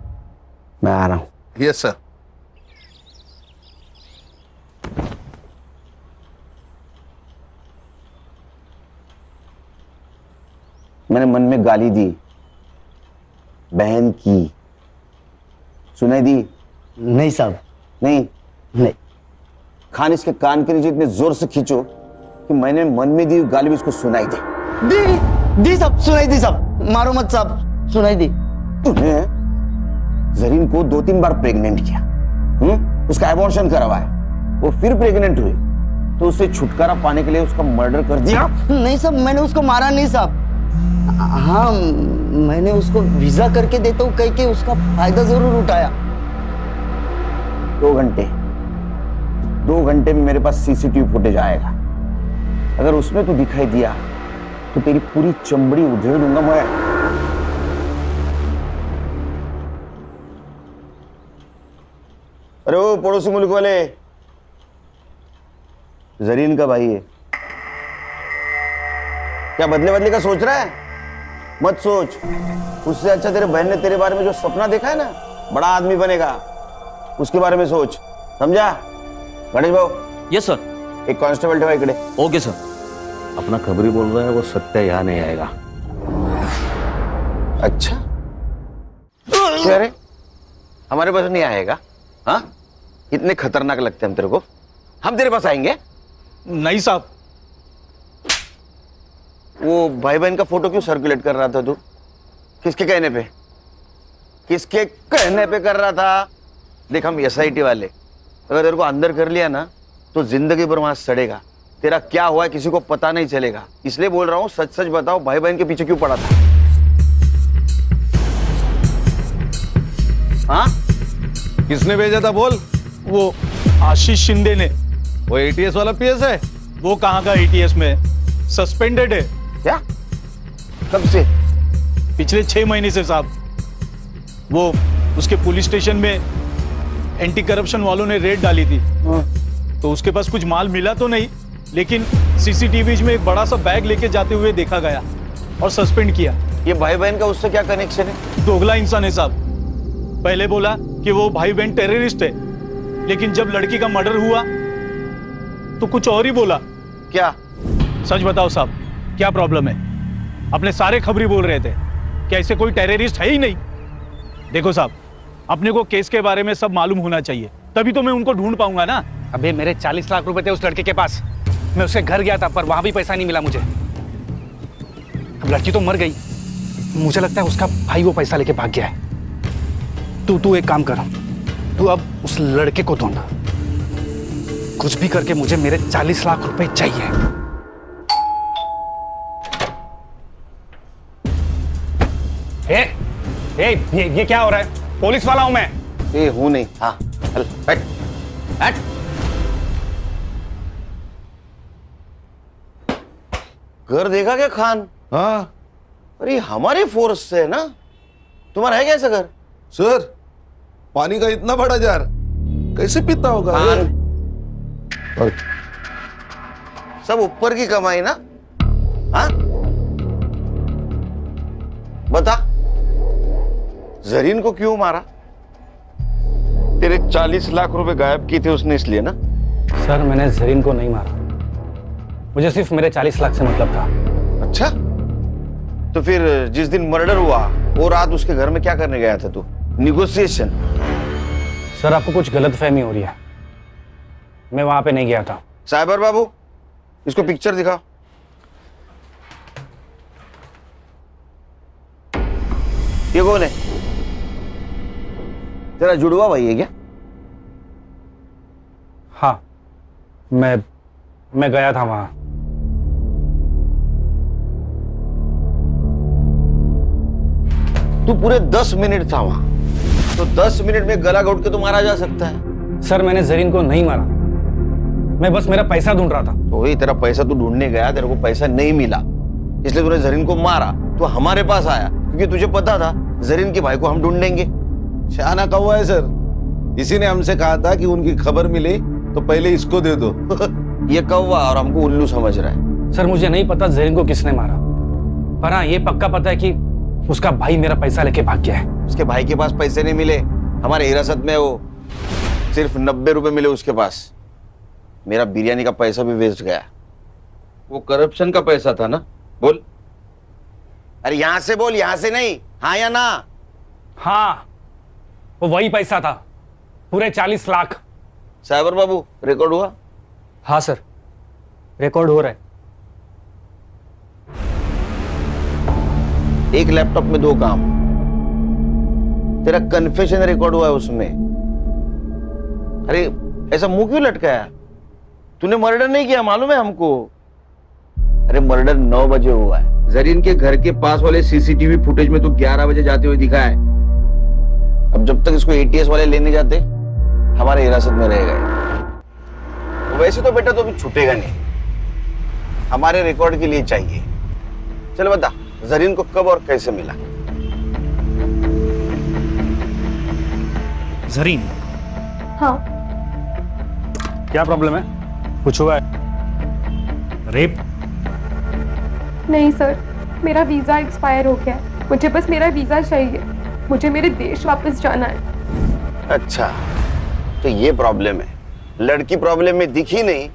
मैं आ रहा हूं। Yes sir. मैंने मन में गाली दी, बहन की, सुनाई दी? नहीं साहब, नहीं। खान इसके कान के नीचे इतने जोर से खींचो कि मैंने मन में दी गाली भी इसको सुनाई दी साहब, सुनाई दी साहब। मारो मत साहब, सुनाई दी। तूने जरीन को 2-3 बार प्रेग्नेंट किया, उसका एबॉर्शन करवाया, वो फिर प्रेग्नेंट हुई, तो उससे छुटकारा पाने के लिए उसका मर्डर कर दिया? नहीं साहब, मैंने उसको मारा नहीं साहब। हाँ, मैंने उसको वीजा करके देता हूँ कह के उसका फायदा जरूर उठाया। 2 घंटे में मेरे पास सीसीटीवी फुटेज आएगा। अगर उसमें तू दिखाई दिया तो तेरी पूरी चमड़ी उधेड़ दूंगा मैं। अरे वो पड़ोसी मुल्क वाले, जरीन का भाई है क्या? बदले का सोच रहा है? मत सोच। उससे अच्छा तेरे बहन ने तेरे बारे में जो सपना देखा है ना, बड़ा आदमी बनेगा, उसके बारे में सोच, समझा? गणेश भाऊ। Yes sir. एक कांस्टेबल ठेवा इकडे। Okay sir. अपना खबरी बोल रहा है वो सत्या यहाँ नहीं आएगा। अच्छा, क्या रे? हमारे पास नहीं आएगा? हाँ, इतने खतरनाक लगते हम तेरे को? हम तेरे पास आएंगे? नहीं साहब। वो भाई बहन का फोटो क्यों सर्कुलेट कर रहा था तू? किसके कहने पे? किसके कहने पे कर रहा था? देख, हम SIT वाले, अगर तेरे को अंदर कर लिया ना तो जिंदगी भर वहां सड़ेगा। तेरा क्या हुआ है किसी को पता नहीं चलेगा, इसलिए बोल रहा हूँ सच सच बताओ, भाई बहन के पीछे क्यों पड़ा था? हाँ, किसने भेजा था बोल? वो आशीष शिंदे ने। वो ATS वाला PS है? वो कहाँ का ATS में, सस्पेंडेड है। क्या? कब से? पिछले 6 महीने से साहब। वो उसके पुलिस स्टेशन में एंटी करप्शन वालों ने रेड डाली थी, तो उसके पास कुछ माल मिला तो नहीं, लेकिन CCTVs में एक बड़ा सा बैग लेके जाते हुए देखा गया और सस्पेंड किया। ये भाई बहन का उससे क्या कनेक्शन है? दोगला इंसान है साहब। पहले बोला कि वो भाई बहन टेररिस्ट है, लेकिन जब लड़की का मर्डर हुआ तो कुछ और ही बोला। क्या? सच बताओ साहब, क्या प्रॉब्लम है? अपने सारे खबरी बोल रहे थे कि ऐसे कोई टेररिस्ट है ही नहीं। देखो साहब, अपने को केस के बारे में सब मालूम होना चाहिए, तभी तो मैं उनको ढूंढ पाऊंगा ना। अबे मेरे 40 लाख रुपए थे उस लड़के के पास, मैं उसके घर गया था पर वहां भी पैसा नहीं मिला मुझे। अब लड़की तो मर गई, मुझे लगता है उसका भाई वो पैसा लेके भाग गया है। तू एक काम कर, तू अब उस लड़के को ढूंढ, कुछ भी करके मुझे मेरे 40 लाख रुपए चाहिए। ये क्या हो रहा है? पुलिस वाला हूं मैं। ये हूं नहीं। हाँ, चल बैठ बैठ। घर देखा क्या खान? हाँ। अरे हमारे फोर्स से है ना? तुम्हारा है क्या ऐसा घर? सर, पानी का इतना बड़ा जार कैसे पीता होगा? और सब ऊपर की कमाई ना? हाँ, बता, जरीन को क्यों मारा? तेरे 40 लाख रुपए गायब किए थे उसने, इसलिए ना? सर, मैंने जरीन को नहीं मारा, मुझे सिर्फ मेरे 40 लाख से मतलब था। अच्छा, तो फिर जिस दिन मर्डर हुआ वो रात उसके घर में क्या करने गया था तू? निगोशिएशन? सर, आपको कुछ गलतफहमी हो रही है, मैं वहां पे नहीं गया था। साइबर बाबू, इसको पिक्चर दिखाओ। ये कौन है? तेरा जुड़वा भाई है क्या? हाँ, मैं गया था वहां। तू पूरे 10 मिनट था वहां, तो 10 मिनट में गला घोट के तो मारा जा सकता है। सर, मैंने जरीन को नहीं मारा, मैं बस मेरा पैसा ढूंढ रहा था। तो वही तेरा पैसा तू ढूंढने गया, तेरे को पैसा नहीं मिला, इसलिए तूने जरीन को मारा। तो हमारे पास आया क्योंकि तुझे पता था जरीन के भाई को हम ढूंढ लेंगे। शाना कौवा है सर, इसी ने हमसे कहा था कि उनकी खबर मिले तो पहले इसको दे दो। ये कौवा और हमको उल्लू समझ रहा है। सर मुझे नहीं पता जरीन को किसने मारा, पर हाँ ये पक्का पता है कि उसका भाई मेरा पैसा लेके भाग गया है। उसके भाई के पास पैसे नहीं मिले, हमारे हिरासत में वो सिर्फ 90 रुपए मिले उसके पास। मेरा बिरयानी का पैसा भी वेस्ट गया। वो करप्शन का पैसा था ना? बोल, अरे यहां से बोल, यहां से नहीं, हाँ या ना? हाँ वो वही पैसा था, पूरे 40 लाख। साइबर बाबू रिकॉर्ड हुआ? हाँ सर, रिकॉर्ड हो रहा है। एक लैपटॉप में 2 काम। तेरा कन्फेशन रिकॉर्ड हुआ है उसमें। अरे ऐसा मुंह क्यों लटकाया? तूने मर्डर नहीं किया, मालूम है हमको। अरे मर्डर 9 बजे हुआ है। जरीन के घर के पास वाले सीसीटीवी फुटेज में तो 11 बजे जाते हुए दिखा है। अब जब तक इसको एटीएस वाले लेने जाते, हमारे हिरासत में रहेगा। वैसे तो बेटा तो अभी छूटेगा नहीं, हमारे रिकॉर्ड के लिए चाहिए। चल बता, जरीन को कब और कैसे मिला? जरीन? हाँ। क्या प्रॉब्लम है? कुछ हुआ है? रेप? नहीं सर, मेरा वीज़ा एक्सपायर हो गया है। मुझे बस मेरा वीज़ा चाहिए, मुझे मेरे देश वापस जाना है। अच्छा, तो ये प्रॉब्लम है। लड़की प्रॉब्लम में दिखी नहीं,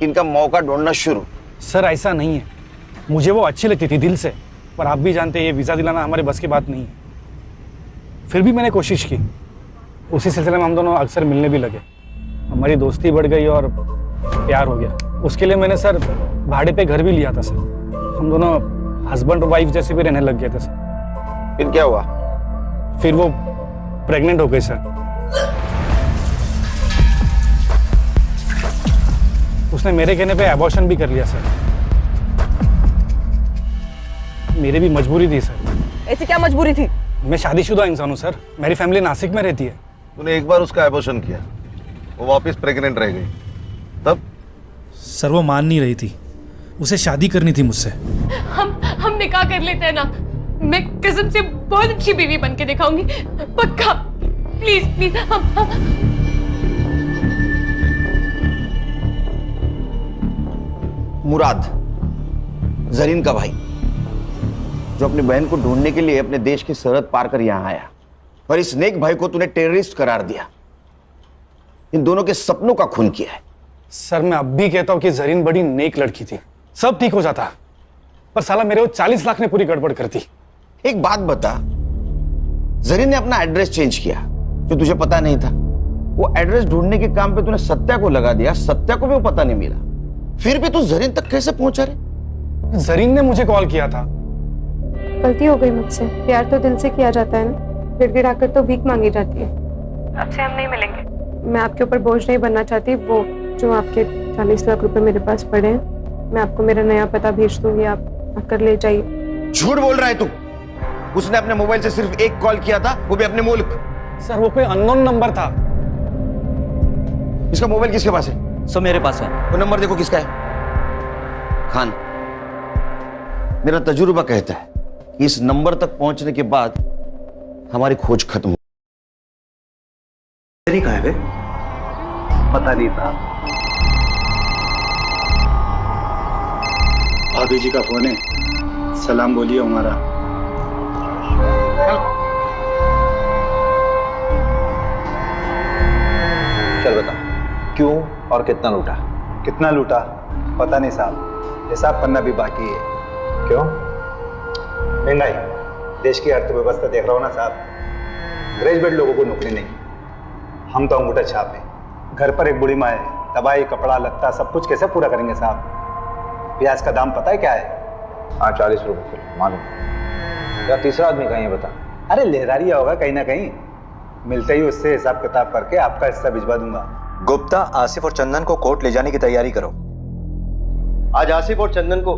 इनका मौका ढूंढना शुरू। सर ऐसा नहीं है, मुझे वो अच्छी लगती थी दिल से, पर आप भी जानते हैं ये वीज़ा दिलाना हमारे बस की बात नहीं है। फिर भी मैंने कोशिश की। उसी सिलसिले में हम दोनों अक्सर मिलने भी लगे, हमारी दोस्ती बढ़ गई और प्यार हो गया। उसके लिए मैंने सर भाड़े पे घर भी लिया था सर। हम दोनों हस्बैंड और वाइफ जैसे भी रहने लग गए थे सर। फिर क्या हुआ? फिर वो प्रेग्नेंट हो गई सर। उसने मेरे कहने पे अबॉर्शन भी कर लिया सर। मेरी भी मजबूरी थी सर। ऐसी क्या मजबूरी थी? मैं शादीशुदा इंसान हूँ सर, मेरी फैमिली नासिक में रहती है। तूने एक बार उसका एबॉर्शन किया, वो वापस प्रेग्नेंट रह गई, तब? सर वो मान नहीं रही थी, उसे शादी करनी थी मुझसे। हम निकाह कर लेते हैं ना, मैं कसम से बहुत अच्छी बीवी बन के दिखाऊंगी, पक्का। प्लीज प्लीज मुराद, जरीन का भाई, जो अपनी बहन को ढूंढने के लिए अपने देश की सरहद पार कर यहां आया, और इस नेक भाई को तूने टेररिस्ट करार दिया। इन दोनों के सपनों का खून किया है। सर मैं अब भी कहता हूँ कि जरीन बड़ी नेक लड़की थी, सब ठीक हो जाता, पर साला मेरे वो 40 लाख ने पूरी गड़बड़ कर दी। एक बात बता, जरीन ने अपना एड्रेस चेंज किया जो तुझे पता नहीं था। वो एड्रेस ढूंढने के काम पे तूने सत्या को लगा दिया, सत्या को भी वो पता नहीं मिला, फिर भी तू जरीन तक कैसे पहुंचा रे? जरीन ने मुझे कॉल किया था। गलती हो गई मुझसे, प्यार तो दिल से किया जाता है ना, गिड़गिड़ाकर तो भीख मांगी जाती है। अब से हम नहीं मिलेंगे। मैं आपके ऊपर बोझ नहीं बनना चाहती। वो जो आपके 40 लाख रुपए मेरे पास पड़े हैं, मैं आपको मेरा नया पता भेज दूंगी, आप आकर ले जाइए। झूठ बोल रहा है तू। उसने अपने मोबाइल से सिर्फ एक कॉल किया था, वो भी अपने मुल्क। सर वो कोई अननोन नंबर था। इसका मोबाइल किसके पास है? सर मेरे पास है। वो नंबर देखो किसका है। खान, मेरा तजुर्बा कहता है कि इस नंबर तक पहुंचने के बाद हमारी खोज खत्म हो। कहाँ है बे? पता नहीं था। भाभी जी का फोन है, सलाम बोलिए हमारा। चल बता, क्यों और कितना लूटा? कितना लूटा पता नहीं साहब, हिसाब करना भी बाकी है। क्यों? महंगाई, देश की अर्थव्यवस्था देख रहा हो ना साहब, ग्रेजुएट लोगों को नौकरी नहीं, हम तो अंगूठा छाप है। घर पर एक बूढ़ी माँ है, दवाई कपड़ा लत्ता सब कुछ कैसे पूरा करेंगे साहब? प्याज का दाम पता है क्या है? हाँ 40 रुपए किलो, मालूम। या तीसरा आदमी कहीं है बता? अरे लहरारिया होगा कहीं ना कहीं, मिलते ही उससे हिसाब किताब करके आपका हिस्सा भिजवा दूंगा। गुप्ता, आसिफ और चंदन को कोर्ट ले जाने की तैयारी करो। आज आसिफ और चंदन को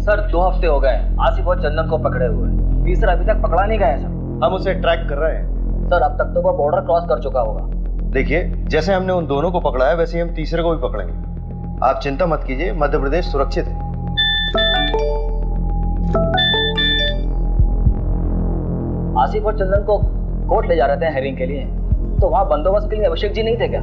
सर 2 हफ्ते हो गए आसिफ और चंदन को पकड़े हुए, तीसरा अभी तक पकड़ा नहीं गया सर। हम उसे ट्रैक कर रहे हैं सर। अब तक तो वो बॉर्डर क्रॉस कर चुका होगा। देखिए, जैसे हमने उन दोनों को पकड़ा है वैसे ही हम तीसरे को भी पकड़ेंगे। आप चिंता मत कीजिए, मध्य प्रदेश सुरक्षित है। आसिफ और चंदन को कोर्ट ले जा रहे थे हेयरिंग के लिए, तो वहां बंदोबस्त के लिए अभिषेक जी नहीं थे क्या?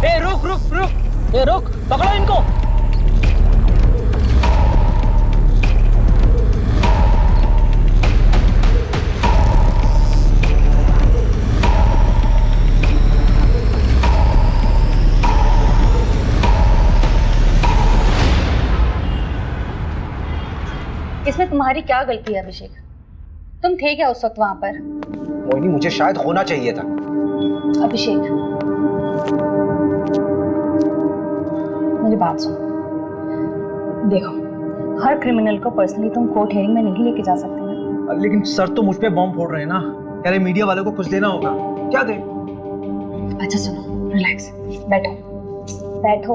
ए रुक रुक रुक, ए रुक, पकड़ो इनको। इसमें तुम्हारी क्या गलती है अभिषेक? तुम थे क्या उस वक्त वहां पर? मोहिनी, मुझे शायद होना चाहिए था। अभिषेक, मेरी बात सुन। देखो, हर क्रिमिनल को पर्सनली तुम कोर्ट हियरिंग में नहीं लेके जा सकते ना। लेकिन सर तो मुझ पे बॉम्ब फोड़ रहे हैं ना, कह रहे मीडिया वालों को कुछ देना होगा, क्या दे? अच्छा सुनो, रिलैक्स, बैठो बैठो।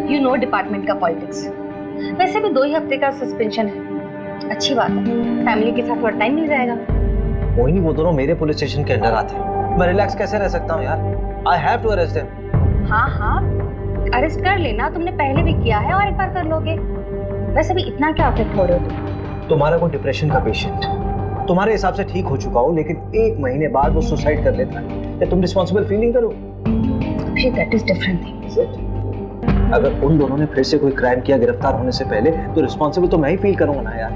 यू नो डिपार्टमेंट का पॉलिटिक्स। वैसे भी 2 ही हफ्ते का सस्पेंशन है, अच्छी बात है, फैमिली के साथ थोड़ा टाइम मिल जाएगा। मोहिनी, वो दोनों मेरे पुलिस स्टेशन के अंडर आते हैं, मैं रिलैक्स कैसे रह सकता हूँ यार? I have to arrest them. हाँ हाँ, अरेस्ट कर लेना, तुमने पहले भी किया है और एक बार कर लोगे। वैसे भी इतना क्या अफेक्ट हो रहे हो तुम? तुम्हारा कोई डिप्रेशन का पेशेंट तुम्हारे हिसाब से ठीक हो चुका हो, लेकिन 1 महीने बाद वो सुसाइड कर लेता है, क्या तुम रिस्पॉन्सिबल फील नहीं करो? That is different thing. अगर उन दोनों ने फिर से कोई क्राइम किया गिरफ्तार होने से पहले, तो रिस्पॉन्सिबल तो मैं ही फील करूंगा ना यार।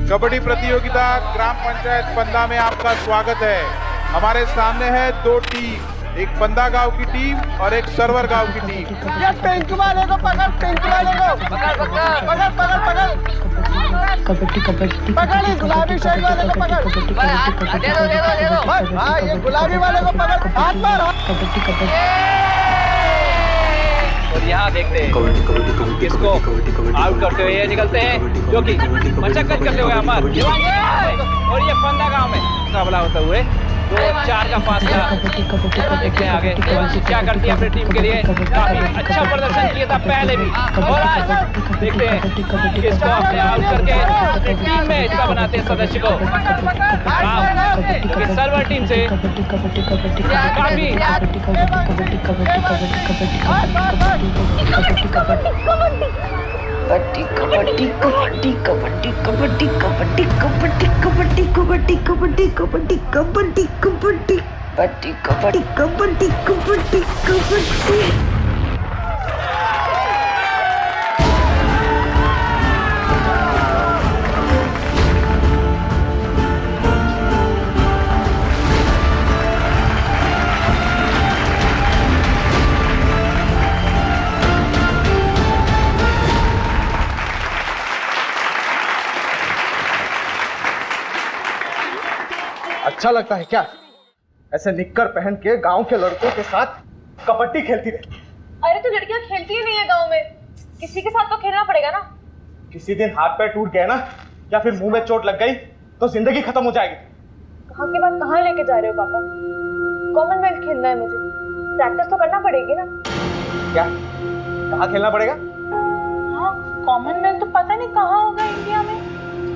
कबड्डी प्रतियोगिता ग्राम पंचायत पंदा में आपका स्वागत है। हमारे सामने है 2 टीम, एक पंदा गांव की टीम और एक सरवर गांव की टीम। ये पिंक वाले को पकड़, पिंक वाले को पकड़ पकड़ पकड़ पकड़ पकड़ कबड्डी कबड्डी पकड़, इस गुलाबी शर्ट वाले को पकड़। दे दो। हाँ, ये गुलाबी वाले को पकड़, हाथ मार। कबड्डी कबड्डी। और यहाँ देखते हैं किसको आउट करते हुए ये निकलते हैं, जो कि मशक्कत करते हुए अमर और ये पंदा गांव में मुकाबला होते हुए 2-4 का फासला। देखते हैं आगे देवांशी क्या करती है अपनी टीम के लिए। काफी अच्छा प्रदर्शन किया था पहले भी, और आज देखते हैं किसको अपने आउट करके अपनी टीम में इसका बनाते हैं सदस्य को। सर्वर टीम से काफी कबड्डी कबड्डी कबड्डी कबड्डी कबड्डी कबड्डी कबड्डी कबड्डी कबड्डी कबड्डी कबड्डी कबड्डी कबड्डी कबड्डी कबड्डी कबड्डी कबड्डी। अच्छा लगता है क्या ऐसे निक्कर पहन के गांव के लड़कों के साथ कबड्डी खेलती रहती? अरे तो लड़कियां खेलती ही नहीं है गांव में, किसी के साथ तो खेलना पड़ेगा ना। किसी दिन हाथ पैर टूट गए ना, या फिर मुंह में चोट लग गई, तो जिंदगी खत्म हो जाएगी। कहाँ के बाद कहाँ लेके जा रहे हो पापा? कॉमनवेल्थ खेलना है मुझे, प्रैक्टिस तो करना पड़ेगी ना। क्या कहाँ खेलना पड़ेगा? हाँ, कॉमनवेल्थ तो पता नहीं कहाँ होगा इंडिया में।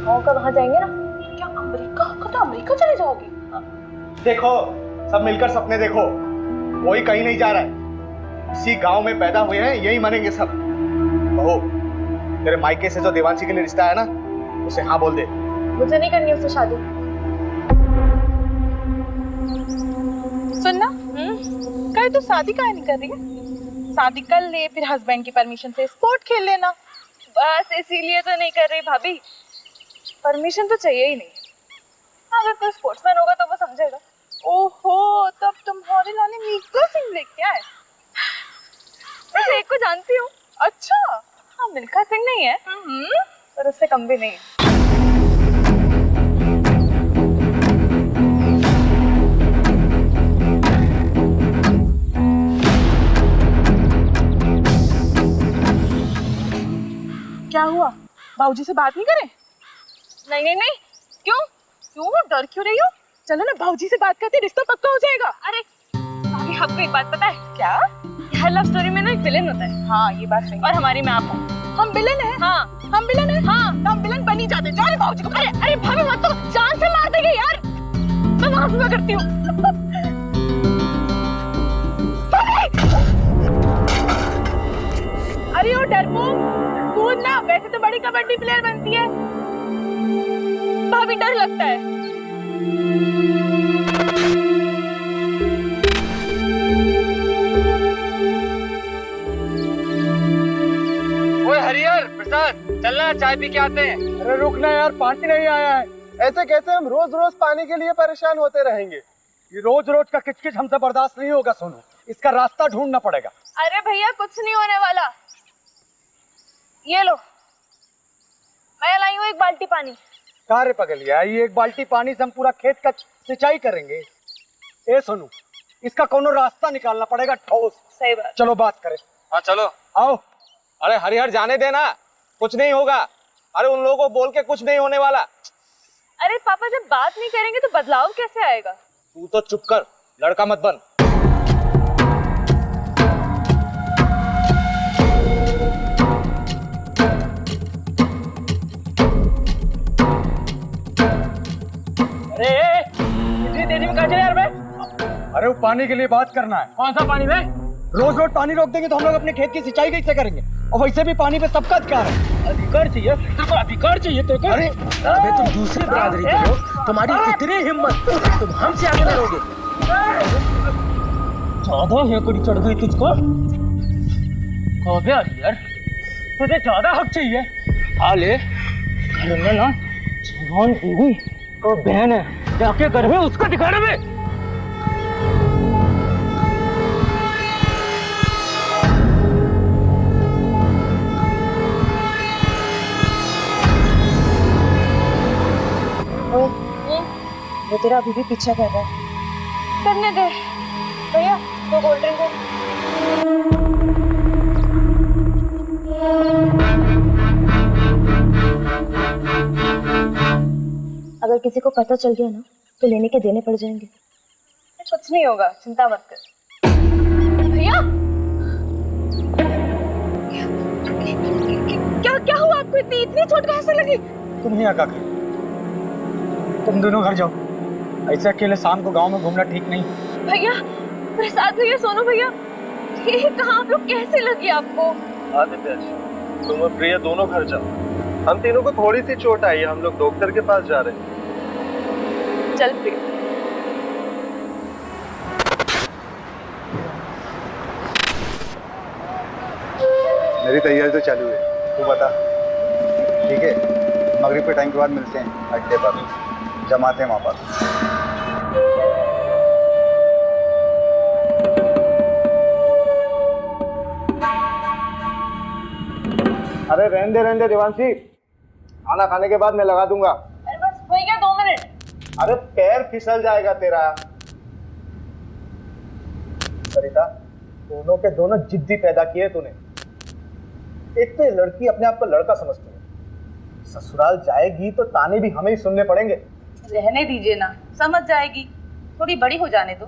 गाँव का वहाँ जाएंगे ना। क्या अमेरिका का? तो अमेरिका चले जाओगे? देखो, सब मिलकर सपने देखो, कोई कहीं नहीं जा रहा है, इसी गांव में पैदा हुए हैं, यही मरेंगे सब। बहू, तेरे मायके से जो देवांशी के लिए रिश्ता है ना, उसे हाँ बोल दे। मुझे नहीं करनी उससे शादी। सुनना, कल तू शादी काहे नहीं कर रही है? शादी कर ले, फिर हस्बैंड की परमिशन से स्पोर्ट खेल लेना। बस इसीलिए तो नहीं कर रही भाभी, परमिशन तो चाहिए ही नहीं। अगर कोई स्पोर्ट्समैन होगा तो वो समझेगा। ओहो, तब तुम्हारे लाने मिल्खा सिंह लेके आए। वैसे एक को जानती हूँ। अच्छा, हाँ, मिल्खा सिंह नहीं है, पर उससे कम भी नहीं है। क्या हुआ? बाबूजी से बात नहीं करे? नहीं नहीं नहीं, क्यों डर क्यों रही हो? चलो ना बाबूजी से बात करते, रिश्ता पक्का हो जाएगा। अरे भाभी, आपको एक बात पता है क्या? हर लव स्टोरी में ना एक विलेन होता है। हाँ ये बात सही। और हमारी में आप हो। हम विलेन हैं? हाँ हम विलेन हैं। हाँ तो हम विलेन बन ही जाते। जाओ बाबूजी को। अरे भाभी मत, तो जान से मार देंगे यार। मैं वहां से करती हूँ। अरे ओ डरपोक, कूद ना, वैसे तो बड़ी कबड्डी प्लेयर बनती है। भाभी डर लगता है। ओए हरिहर प्रसाद, चलना चाय पी के आते हैं। अरे रुकना यार, पानी नहीं आया है। ऐसे कैसे हम रोज रोज पानी के लिए परेशान होते रहेंगे? ये रोज रोज का किचकिच हमसे बर्दाश्त नहीं होगा सोनू, इसका रास्ता ढूंढना पड़ेगा। अरे भैया कुछ नहीं होने वाला, ये लो मैं लाई हूँ एक बाल्टी पानी। कहाँ रे पगलिया, ये एक बाल्टी पानी से हम पूरा खेत का सिंचाई करेंगे? ए सोनू, इसका कोनो रास्ता निकालना पड़ेगा ठोस। सही बात। चलो बात करें। हाँ चलो। आओ। अरे हरिहर जाने देना, कुछ नहीं होगा। अरे उन लोगों को बोल के कुछ नहीं होने वाला। अरे पापा जब बात नहीं करेंगे तो बदलाव कैसे आएगा? तू तो चुप कर, लड़का मत बन। अरे इतनी तेजी में कहाँ चले यार? मैं अरे वो पानी के लिए बात करना है। कौन सा पानी में? रोज रोज पानी रोक देंगे तो हम लोग अपने खेत की सिंचाई कैसे करेंगे? और वैसे भी पानी पे सबका अधिकार है। अधिकार चाहिए तेरे को, अधिकार चाहिए तेरे को। अरे अबे तुम दूसरी बिरादरी के हो, तुम्हारी इतनी हिम्मत, तुम हमसे आगे लड़ोगे? ज्यादा हेकड़ी चढ़ गई तुझको। कबे यार, तुझे ज्यादा हक चाहिए। हाले ना जवान बीवी और बहन है, जाके घर में उसको दिखाना में। वो तेरा अभी भी पीछा कर रहा है। करने दे भैया, तो कोल्ड ड्रिंक दे। अगर किसी को पता चल गया ना तो लेने के देने पड़ जाएंगे। कुछ नहीं होगा, चिंता मत कर। भैया क्या हुआ आपको? इतनी चोट कहाँ से लगी? तुम ही आका, तुम दोनों घर जाओ। ऐसे अकेले शाम को गांव में घूमना ठीक नहीं। भैया, प्रसाद भैया, सोनू भैया, ये कहाँ आप लोग? कैसे लगी आपको? आदित्य, तुम और प्रिया दोनों घर जाओ। हम तीनों को थोड़ी सी चोट आई है, हम लोग डॉक्टर के पास जा रहे हैं। चल प्रिया। मेरी तैयारी तो चालू है, तू बता। ठीक है, मगरिब के टाइम के बाद मिलते हैं अड्डे पर, जमाते हैं वहाँ पर। अरे रहने दे देवांशी, खाना खाने के बाद मैं लगा दूंगा। अरे बस हो गया 2 मिनट। अरे पैर फिसल जाएगा तेरा। सरिता, दोनों के दोनों जिद्दी पैदा किए तूने। एक तो ये लड़की अपने आप को लड़का समझती है, ससुराल जाएगी तो ताने भी हमें ही सुनने पड़ेंगे। रहने दीजिए ना, समझ जाएगी, थोड़ी बड़ी हो जाने दो।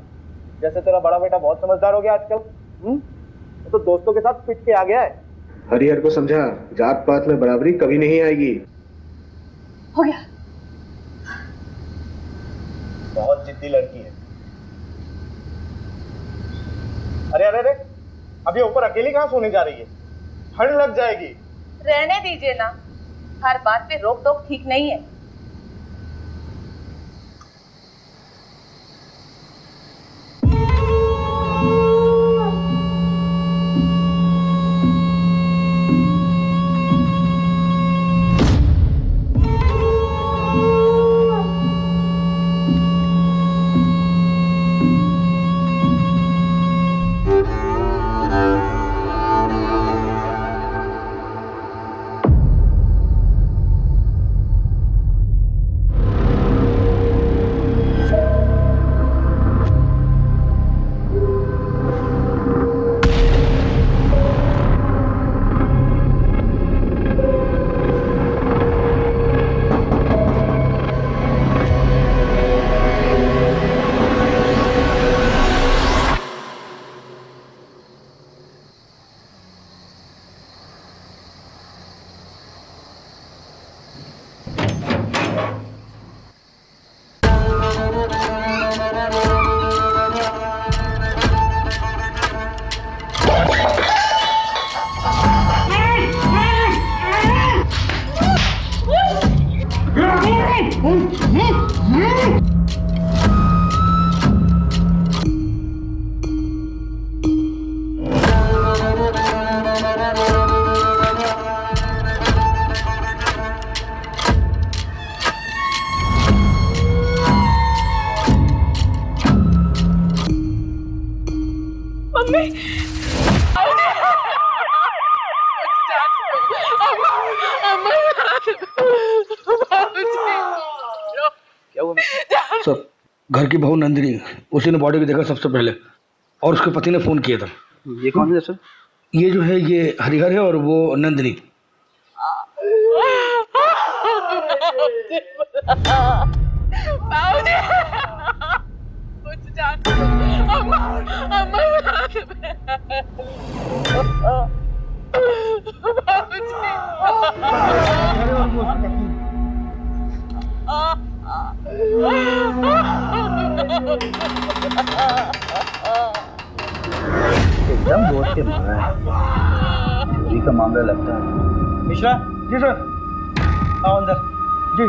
जैसे तेरा बड़ा बेटा बहुत समझदार हो गया आजकल, तो दोस्तों के साथ पिट के आ गया है। हरिहर को समझा, जात पात में बराबरी कभी नहीं आएगी। हो गया। बहुत जिद्दी लड़की है। अरे अरे अरे, अब ये ऊपर अकेली कहाँ सोने जा रही है? ठंड लग जाएगी। रहने दीजिए ना, हर बात पे रोक टोक ठीक नहीं है। मम्मी क्या हुआ सर? घर की बहू नंदिनी, उसी ने बॉडी को देखा सबसे पहले और उसके पति ने फोन किया था। ये कौन है सर? ये जो है ये हरिहर है और वो नंदिनी। एकदम दोस्त के मारा है, चोरी का मामला लगता है। मिश्रा जी सर, आओ अंदर जी।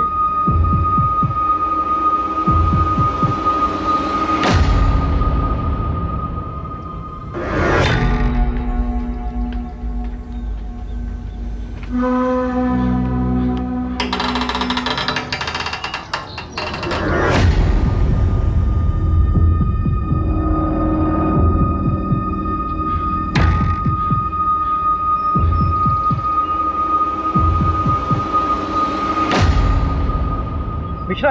मिश्रा,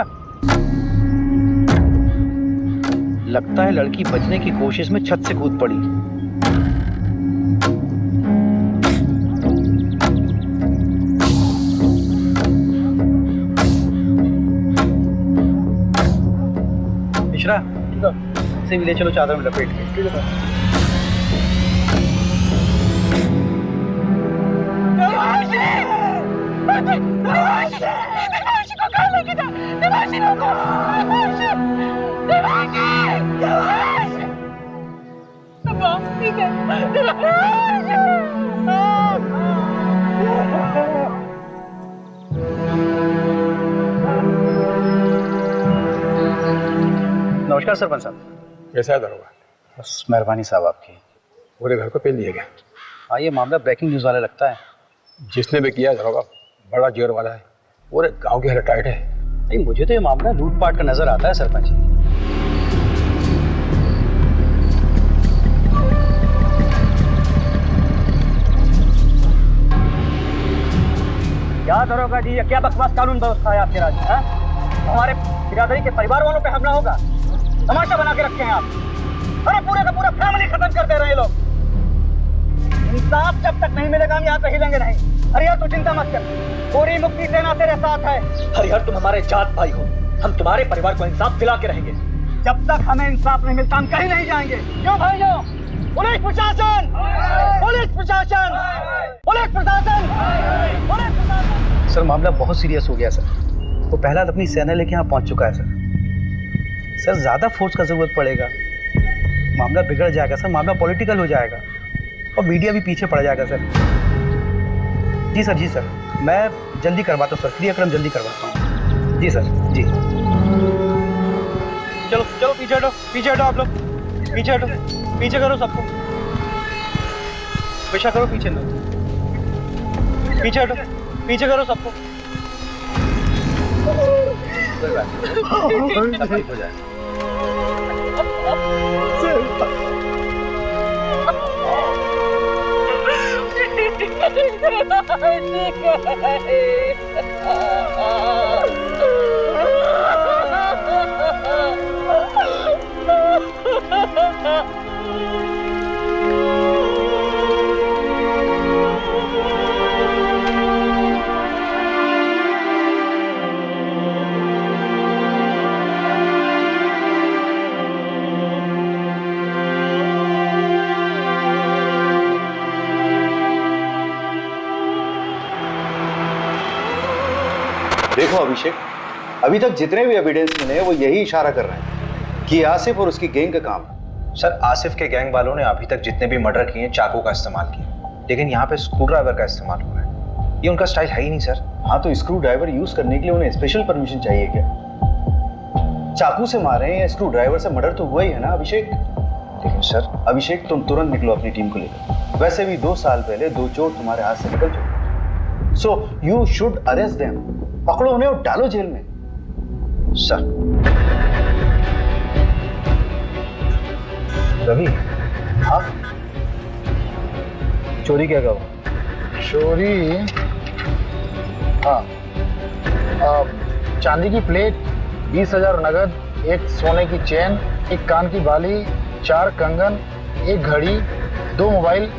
लगता है लड़की बचने की कोशिश में छत से कूद पड़ी। मिश्रा, इसे भी ले चलो चादर में लपेट के। नमस्कार सरपंच साहब। कैसा है दरोगा? बस मेहरबानी साहब आपकी। पूरे घर को पेल दिया गया? हाँ, ये मामला ब्रेकिंग न्यूज़ वाला लगता है। जिसने भी किया दरोगा बड़ा जोर वाला है, पूरे गांव की हालत टाइट है। नहीं, मुझे तो ये मामला लूटपाट का नजर आता है सरपंच जी। क्या दरोगा जी, ये क्या बकवास कानून व्यवस्था है आपके राज्य में? हमारे बिरादरी के परिवार वालों पे हमला होगा, तमाशा बना के रखे हैं आप। अरे पूरे का पूरा फैमिली खत्म कर दे रहे हैं लोग। इंसाफ जब तक नहीं मिलेगा हम यहाँ से हिलेंगे नहीं। हरिहर तू चिंता मत कर, पूरी मुक्ति सेना तेरे साथ है। हरिहर तुम हमारे जात भाई हो, हम तुम्हारे परिवार को इंसाफ दिला के रहेंगे। जब तक हमें इंसाफ नहीं मिलता हम कहीं नहीं जाएंगे। क्यों भाइयों? पुलिस प्रशासन, पुलिस प्रशासन, पुलिस प्रशासन, पुलिस प्रशासन। सर मामला बहुत सीरियस हो गया सर। वो पहला अपनी सेना लेके यहाँ पहुंच चुका है सर। सर ज्यादा फोर्स का जरूरत पड़ेगा, मामला बिगड़ जाएगा सर, मामला पॉलिटिकल हो जाएगा और मीडिया भी पीछे पड़ जाएगा सर। जी सर, जी सर, मैं जल्दी करवाता हूँ सर, क्रियाक्रम जल्दी करवाता हूँ। जी सर, जी। चलो चलो पीछे हटो, पीछे हटो आप लोग, पीछे हटो, पीछे करो सबको, पेशा करो पीछे लो, पीछे हटो, पीछे करो सबको। कोई बात नहीं, हो जाए। देखो अभिषेक, अभी तक जितने भी एविडेंस मिले वो यही इशारा कर रहे हैं कि आसिफ और उसकी गैंग का काम है। सर, आसिफ के गैंग वालों ने अभी तक जितने भी मर्डर किए चाकू का इस्तेमाल किया, लेकिन यहाँ पे स्क्रू ड्राइवर का इस्तेमाल हुआ है। ये उनका स्टाइल है ही नहीं सर। हाँ, तो स्क्रू ड्राइवर यूज करने के लिए उन्हें स्पेशल परमिशन चाहिए क्या? चाकू से मारे या स्क्रू ड्राइवर से मर्डर तो हुआ ही है ना अभिषेक। लेकिन सर, अभिषेक तुम तुरंत निकलो अपनी टीम को लेकर। वैसे भी 2 साल पहले 2 चोर तुम्हारे हाथ से निकल चुके। So you should arrest them. पकड़ो उन्हें और डालो जेल में। सर। रवि, हाँ, चोरी क्या कहो? चोरी, हाँ, चांदी की प्लेट, 20,000 नगद, 1 सोने की चेन, 1 कान की बाली, 4 कंगन, 1 घड़ी, 2 मोबाइल,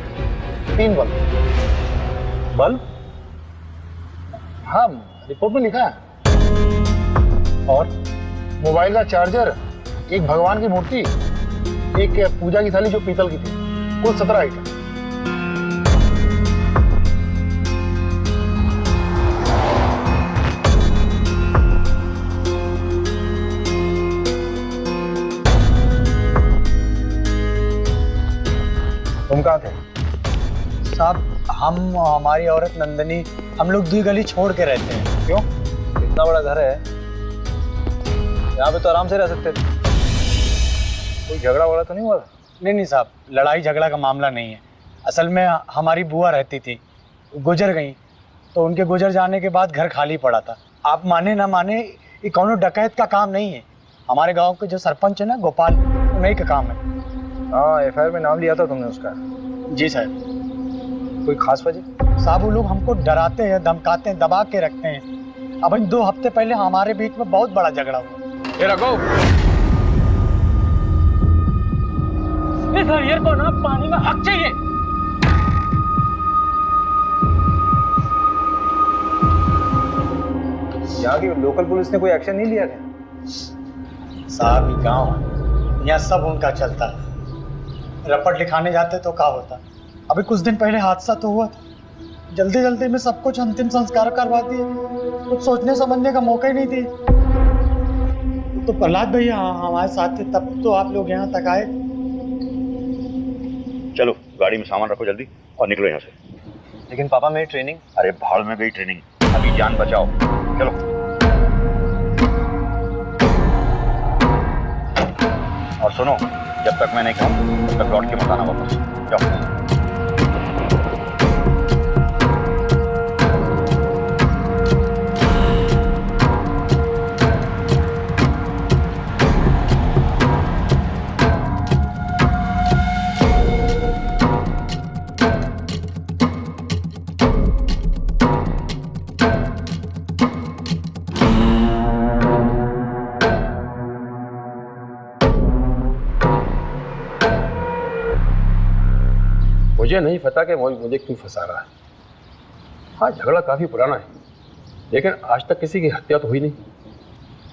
3 बल्ब। बल्ब? हाँ, रिपोर्ट में लिखा है। और मोबाइल का चार्जर, 1 भगवान की मूर्ति, 1 पूजा की थाली जो पीतल की थी, कुल 17 आइटम। तुम कहाँ थे? साहब, हम हमारी औरत नंदनी, हम लोग 2 गली छोड़ के रहते हैं। क्यों? इतना बड़ा घर है, यहाँ पे तो आराम से रह सकते थे। कोई झगड़ा वगड़ा तो नहीं हुआ? नहीं साहब, लड़ाई झगड़ा का मामला नहीं है। असल में हमारी बुआ रहती थी, गुजर गई, तो उनके गुजर जाने के बाद घर खाली पड़ा था। आप माने ना माने, ये कौनो डकैत का काम नहीं है। हमारे गांव के जो सरपंच है ना, गोपाल, उन्हीं का काम है। हाँ, एफआईआर में नाम लिया था तुमने उसका। जी साहब। कोई खास वजह? साहब, वो लोग हमको डराते हैं, धमकाते हैं, दबा के रखते हैं। अब 2 हफ्ते पहले हमारे बीच में बहुत बड़ा झगड़ा हुआ। ये रखो। इस हरियर को ना पानी में हक चाहिए। यहाँ की लोकल पुलिस ने कोई एक्शन नहीं लिया क्या? साहब, ये गाँव है, यहाँ सब उनका चलता है। रपट लिखाने जाते तो क्या होता। अभी कुछ दिन पहले हादसा तो हुआ, जल्दी जल्दी में सब कुछ अंतिम संस्कार करवा दिए, कुछ सोचने समझने का मौका ही नहीं दिए। तो प्रहलाद भैया हमारे साथ थे, तब तो आप लोग यहाँ तक आए। चलो गाड़ी में सामान रखो जल्दी और निकलो यहाँ से। लेकिन पापा, मेरी ट्रेनिंग। अरे भाड़ में गई ट्रेनिंग, अभी जान बचाओ। चलो। और सुनो, जब तक मैं नहीं कहूँ तब तक लौट के मत आना वापस। जाओ। मुझे नहीं पता कि मुझे क्यों फंसा रहा है। हाँ, झगड़ा काफ़ी पुराना है, लेकिन आज तक किसी की हत्या तो हुई नहीं।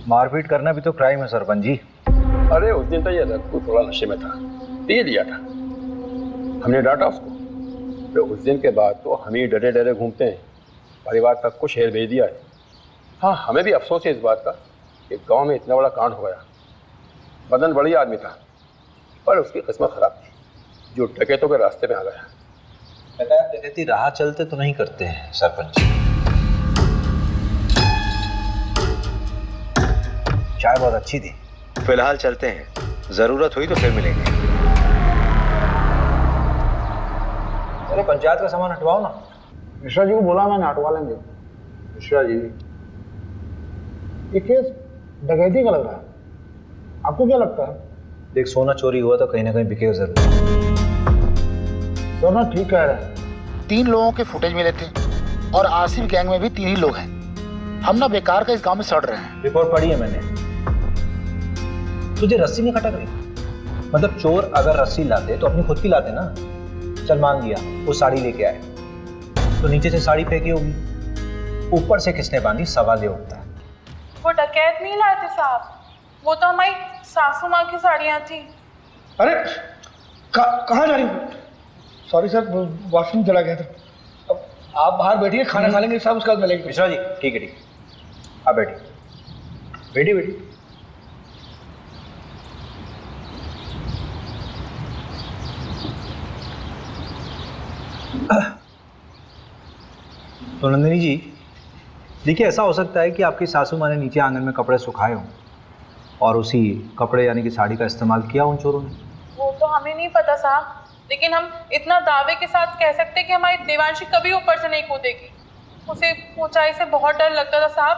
मारपीट करना भी तो क्राइम है सरपंच जी। अरे उस दिन तो ये रघु थोड़ा नशे में था, पी लिया था, हमने डांटा उसको। फिर उस दिन के बाद तो हम ही डरे डरे घूमते हैं, परिवार तक को शहर भेज दिया है। हाँ, हमें भी अफसोस है इस बात का कि गांव में इतना बड़ा कांड हो गया। बदन बढ़िया आदमी था, पर उसकी किस्मत खराब थी, जो डकैतों के रास्ते में आ गया। डकैती राह चलते तो नहीं करते हैं सरपंच। चाय बहुत अच्छी थी। फिलहाल चलते हैं, जरूरत हुई तो फिर मिलेंगे। अरे पंचायत का सामान हटवाओ ना। मिश्रा जी को बोला मैंने, हटवा लेंगे। मिश्रा जी, ये केस डकैती का लग रहा है, आपको क्या लगता है? देख, सोना चोरी हुआ तो कहीं ना कहीं बिकेगा जरूर। सोना ठीक कह रहे हैं। 3 लोगों के फुटेज मिले थे और आसिफ गैंग में भी 3 ही लोग हैं। हम ना बेकार का इस गांव में सड़ रहे हैं। रिपोर्ट पढ़ी है मैंने। तुझे रस्सी नहीं खटक रही? मतलब चोर अगर रस्सी लाते तो अपनी खुद की लाते ना। चल मान लिया वो साड़ी लेके आए, तो नीचे से साड़ी फेंकी होगी, ऊपर से किसने बांधी, सवाल ये उठता है। वो डकैत नहीं लाए थे साहब, वो तो हमारी सासू माँ की साड़ियाँ थी। अरे कहाँ जा रही हो? सॉरी सर, वॉशरूम चला गया था। अब आप बाहर बैठिए, खाना खा लेंगे सब, उसके बाद मिलेंगे। मिश्रा जी, ठीक है ठीक है, आप बैठिए। बेटी बेटी तो नंदिनी जी, देखिए ऐसा हो सकता है कि आपकी सासू माँ ने नीचे आंगन में कपड़े सुखाए हों और उसी कपड़े यानी कि साड़ी का इस्तेमाल किया उन चोरों ने। वो तो हमें नहीं पता साहब, लेकिन हम इतना दावे के साथ कह सकते हैं कि हमारी देवांशी कभी ऊपर से नहीं कूदेगी। उसे ऊंचाई से बहुत डर लगता था साहब।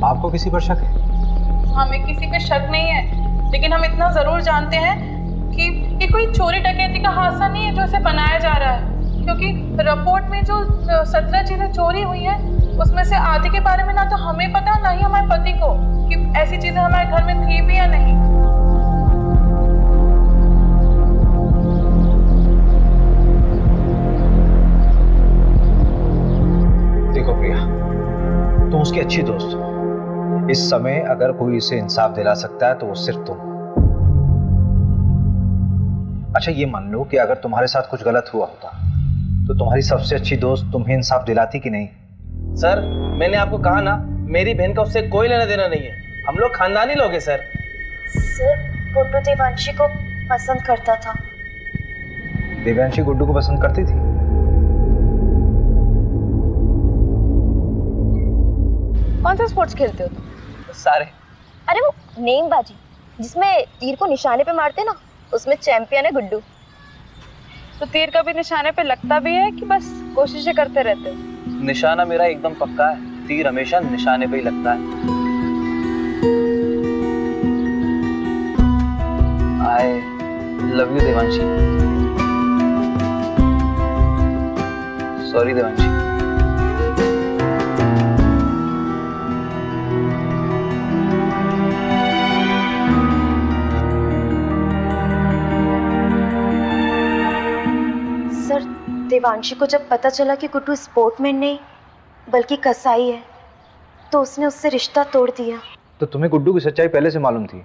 आपको किसी पर शक है? हमें किसी पे शक नहीं है, लेकिन हम इतना जरूर जानते हैं कि ये कोई चोरी डकैती का हादसा नहीं है जो इसे बनाया जा रहा है, क्योंकि रिपोर्ट में जो 17 चीजें चोरी हुई हैं उसमें से आधे के बारे में ना तो हमें पता ना ही हमारे पति को कि ऐसी चीजें हमारे घर में थी भी या नहीं। देखो प्रिया, तुम उसकी अच्छी दोस्त हो। इस समय अगर कोई इसे इंसाफ दिला सकता है तो वो सिर्फ तुम। अच्छा ये मान लो कि अगर तुम्हारे साथ कुछ गलत हुआ होता तो तुम्हारी सबसे अच्छी दोस्त तुम्हें इंसाफ दिलाती कि नहीं? सर मैंने आपको कहा ना, मेरी बहन का उससे कोई लेना देना नहीं है, हम लोग खानदानी लोग हैं सर। सर गुड्डू देवांशी को पसंद करता था। देवांशी गुड्डू को पसंद करती थी? कौन सा स्पोर्ट्स खेलते हो तुम? सारे। अरे वो नेमबाजी जिसमें तीर को निशाने पे मारते ना, उसमें चैंपियन है गुड्डू। तो तीर कभी निशाने पे लगता भी है कि बस कोशिशें करते रहते हो? निशाना मेरा एकदम पक्का है, तीर हमेशा निशाने पे ही लगता है। I love you Devanshi. Sorry Devanshi. Sir Devanshi को जब पता चला कि गुड्डू स्पोर्टमैन नहीं बल्कि कसाई है तो उसने उससे रिश्ता तोड़ दिया। तो तुम्हें गुड्डू की सच्चाई पहले से मालूम थी?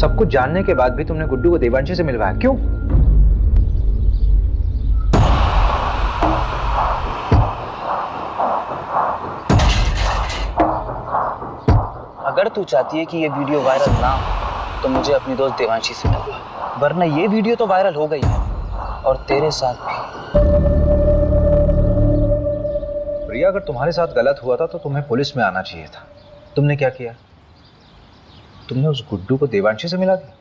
सब कुछ जानने के बाद भी तुमने गुड्डू को देवांशी से मिलवाया, क्यों? अगर तू चाहती है कि ये वीडियो वायरल ना हो तो मुझे अपनी दोस्त देवांशी से मिलवा, वरना ये वीडियो तो वायरल हो गई है और तेरे साथ भी। प्रिया अगर तुम्हारे साथ गलत हुआ था तो तुम्हें पुलिस में आना चाहिए था। तुमने क्या किया? तुमने उस गुड्डू को देवांशी से मिला दिया।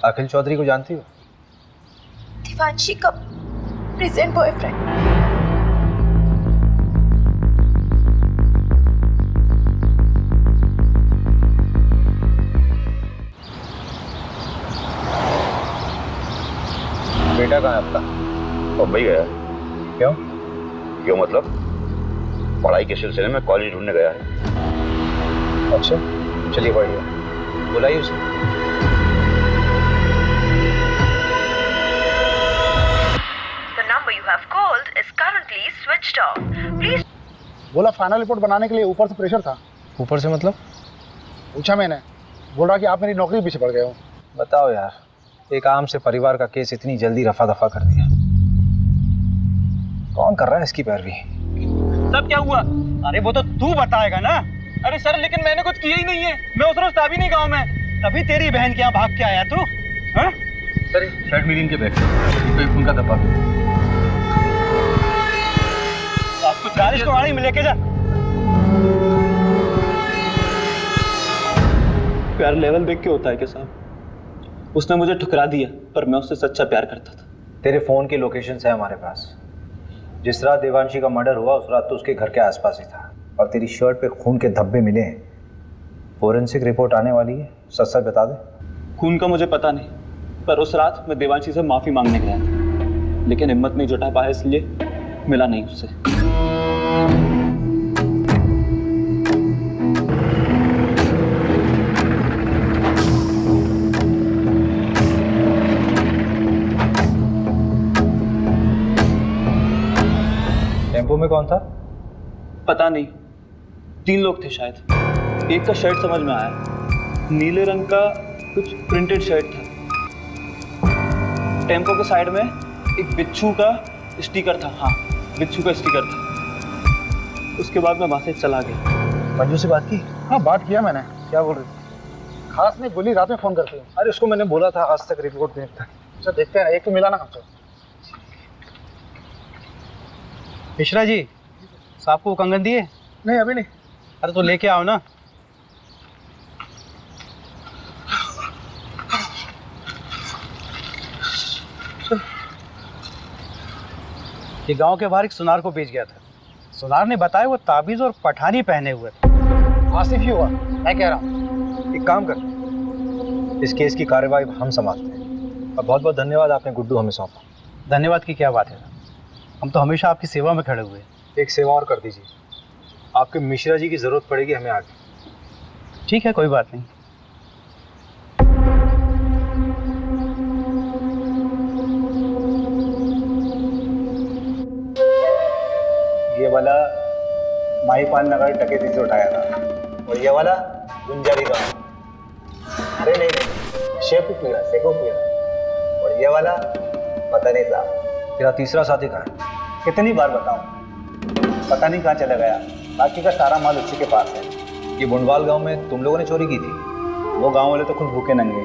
अखिल चौधरी को जानती हो? देवांशी का प्रेजेंट बॉयफ्रेंड। बेटा कहाँ है आपका? मुंबई गया है। क्यों? क्यों मतलब पढ़ाई के सिलसिले में कॉलेज ढूंढने गया है। अच्छा चलिए बढ़िया, बुलाइए उसे। The number you have called is currently switched off. Please. बोला फाइनल रिपोर्ट बनाने के लिए ऊपर से प्रेशर था। ऊपर से मतलब? पूछा मैंने, बोल रहा कि आप मेरी नौकरी पीछे पड़ गए हो। बताओ यार, एक आम से परिवार का केस इतनी जल्दी रफा दफा कर दिया। कौन कर रहा है इसकी पैरवी? सब क्या हुआ? अरे वो तो तू बताएगा ना। अरे सर लेकिन मैंने कुछ किया ही नहीं है, मैं उस रोज था भी नहीं गाँव में, तभी तेरी बहन के यहाँ भाग के आया तू। हाँ? सर शर्ट मिली इनके बैग, कोई खून का धब्बा। आपको 40 को गाड़ी में लेके जा। प्यार लेवल देख के होता है क्या साहब? उसने मुझे ठुकरा दिया पर मैं उससे सच्चा प्यार करता था। तेरे फोन की लोकेशंस है हमारे पास। जिस रात देवांशी का मर्डर हुआ उस रात तो उसके घर के आसपास ही था और तेरी शर्ट पे खून के धब्बे मिले हैं। फोरेंसिक रिपोर्ट आने वाली है, सच सच बता दे। खून का मुझे पता नहीं, पर उस रात मैं देवांशी से माफी मांगने गया था, लेकिन हिम्मत नहीं जुटा पाया इसलिए मिला नहीं उससे। टेम्पो में कौन था? पता नहीं, 3 लोग थे शायद। एक का शर्ट समझ में आया, नीले रंग का कुछ प्रिंटेड शर्ट था। टेम्पो के साइड में एक बिच्छू का स्टिकर था। हाँ, बिच्छू का स्टिकर था। उसके बाद मैं वहां से चला गया। मंजू से बात की? हाँ, बात किया मैंने। क्या बोल रही? खास नहीं बोली, रात में फोन करती हूँ। अरे उसको मैंने बोला था आज तक रिपोर्ट देखता। अच्छा, देखते हैं, एक तो मिला ना हमसे। मिश्रा जी, साहब को कंगन दिए? नहीं, अभी नहीं। अरे तो लेके आओ ना। ये गांव के बाहर एक सुनार को बेच गया था। सुनार ने बताया वो ताबीज और पठानी पहने हुए थे। आसिफ ही हुआ, मैं कह रहा हूँ। एक काम कर, इस केस की कार्रवाई हम संभालते हैं। और बहुत बहुत धन्यवाद, आपने गुड्डू हमें सौंपा। धन्यवाद की क्या बात है, हम तो हमेशा आपकी सेवा में खड़े हुए। एक सेवा और कर दीजिए, आपके मिश्रा जी की जरूरत पड़ेगी हमें आगे। ठीक है, कोई बात नहीं। ये वाला माहीपाल नगर डकैती से उठाया था, और ये वाला गुंजारी गांव। अरे नहीं, शेखुपुरा। और ये वाला पता नहीं साहब। तेरा तीसरा साथी कहाँ है? कितनी बार बताऊं, पता नहीं कहाँ चला गया। बाकी का सारा माल उसी के पास है। ये बुंडवाल गांव में तुम लोगों ने चोरी की थी? वो गांव वाले तो खुद भूखे नंगे,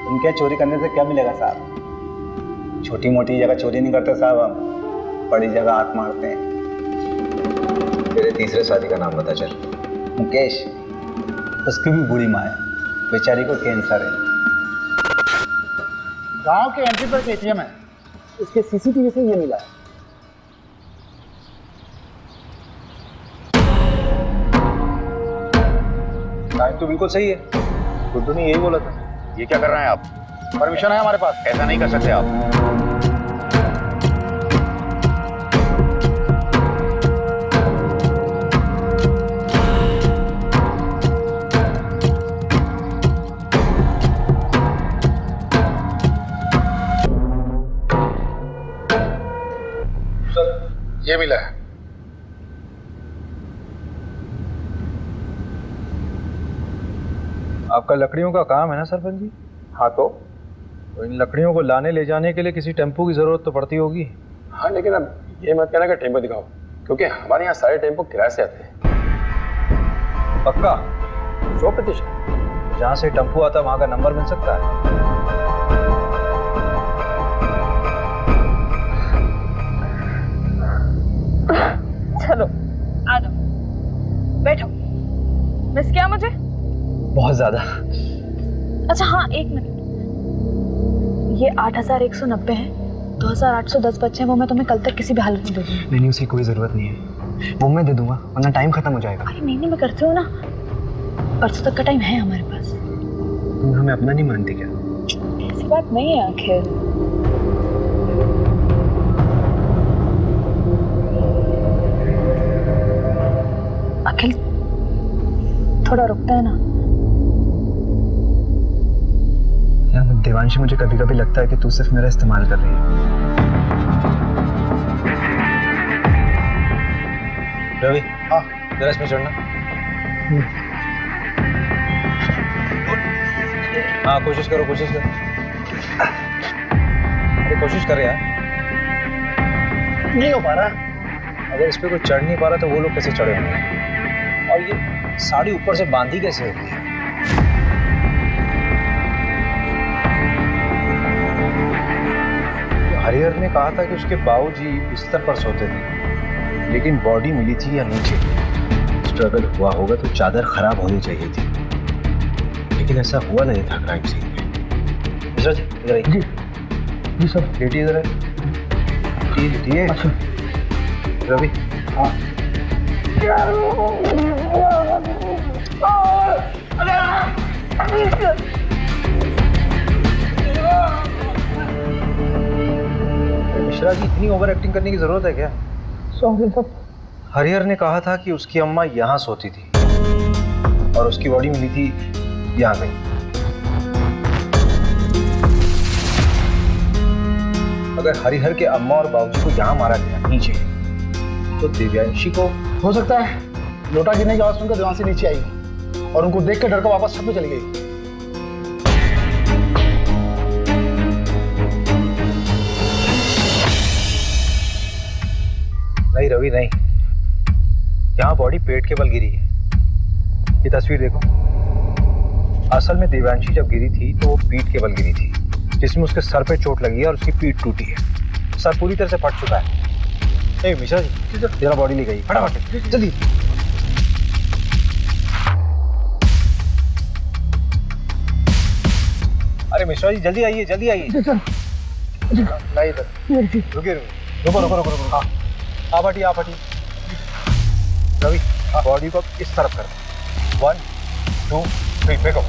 उनके चोरी करने से क्या मिलेगा साहब? छोटी मोटी जगह चोरी नहीं करते साहब, हम बड़ी जगह हाथ मारते हैं। तेरे तीसरे साथी का नाम बता चल। मुकेश, उसकी भी बुरी माँ है, बेचारी को कैंसर है। गांव के एंट्री पर एटीएम है, उसके सीसीटीवी से ये मिला है। टाइम तो बिल्कुल सही है, गुड्डू ने यही बोला था। ये क्या कर रहे हैं आप? परमिशन है हमारे पास। ऐसा नहीं कर सकते आप। ये मिला है। आपका लकड़ियों का काम है ना सरपंच जी? हाँ, तो इन लकड़ियों को लाने ले जाने के लिए किसी टेम्पो की जरूरत तो पड़ती होगी। हाँ, लेकिन अब ये मत कहना कि टेम्पो दिखाओ, क्योंकि हमारे यहाँ सारे टेम्पो किराए से आते हैं। पक्का? 100%। जहाँ से टेम्पो आता है वहाँ का नंबर मिल सकता है? चलो आ जाओ, बैठो। मिस किया मुझे? बहुत ज्यादा। अच्छा हाँ, एक मिनट। ये 8190 है, 2810 बच्चे हैं, वो मैं तुम्हें कल तक किसी भी हालत में दे दूंगी। नहीं, उसकी कोई जरूरत नहीं है, वो मैं दे दूंगा, वरना टाइम खत्म हो जाएगा। अरे नहीं, मैं करती हूँ ना, परसों तक का टाइम है हमारे पास। तुम हमें अपना नहीं मानती क्या? ऐसी बात नहीं है आखिर। अखिल थोड़ा रुकता है ना यार। देवांशी, मुझे कभी कभी लगता है कि तू सिर्फ मेरा इस्तेमाल कर रही है। रवि, हाँ जरा इसमें चढ़ना। हाँ, कोशिश करो। अरे कोशिश कर यार। नहीं हो पा रहा। अगर इस पे कोई चढ़ नहीं पा रहा तो वो लोग कैसे चढ़े होंगे? और ये साड़ी ऊपर से बांधी कैसे होती है? हरिहर ने कहा था कि उसके बाबूजी बिस्तर पर सोते थे, लेकिन बॉडी मिली थी या नीचे। स्ट्रगल हुआ होगा तो चादर खराब होनी चाहिए थी, लेकिन ऐसा हुआ नहीं था क्राइम सीन में। मिश्रा जी, इधर आइए। जी सर। लेटिए इधर। लेटिए। अच्छा रवि। हाँ। मिश्रा जी, इतनी ओवर एक्टिंग करने की जरूरत है क्या? हरिहर ने कहा था कि उसकी अम्मा यहाँ सोती थी और उसकी बॉडी मिली थी यहाँ पे। अगर हरिहर के अम्मा और बाबूजी को यहाँ मारा गया नीचे, तो दिव्यांशी को हो सकता है लोटा गिरने की आवाज सुनकर देवांशी नीचे आई और उनको देख कर डर कर वापस छत में चली गई। नहीं रवि नहीं, यहाँ बॉडी पेट के बल गिरी है। ये तस्वीर देखो, असल में देवांशी जब गिरी थी तो वो पीठ के बल गिरी थी, जिसमें उसके सर पे चोट लगी है और उसकी पीठ टूटी है। सर पूरी तरह से फट चुका है। ए मिश्रा जी, जरा बॉडी ले गई, फटाफट जल्दी। अरे मिश्रा जी जल्दी आइए, जल्दी आइए। नहीं इधर, रुकिए रुको रुको रुको रुको। हाँ आप हटिए, आप हटिए। रवि बॉडी को इस तरफ कर। 1 2 3 फेंको।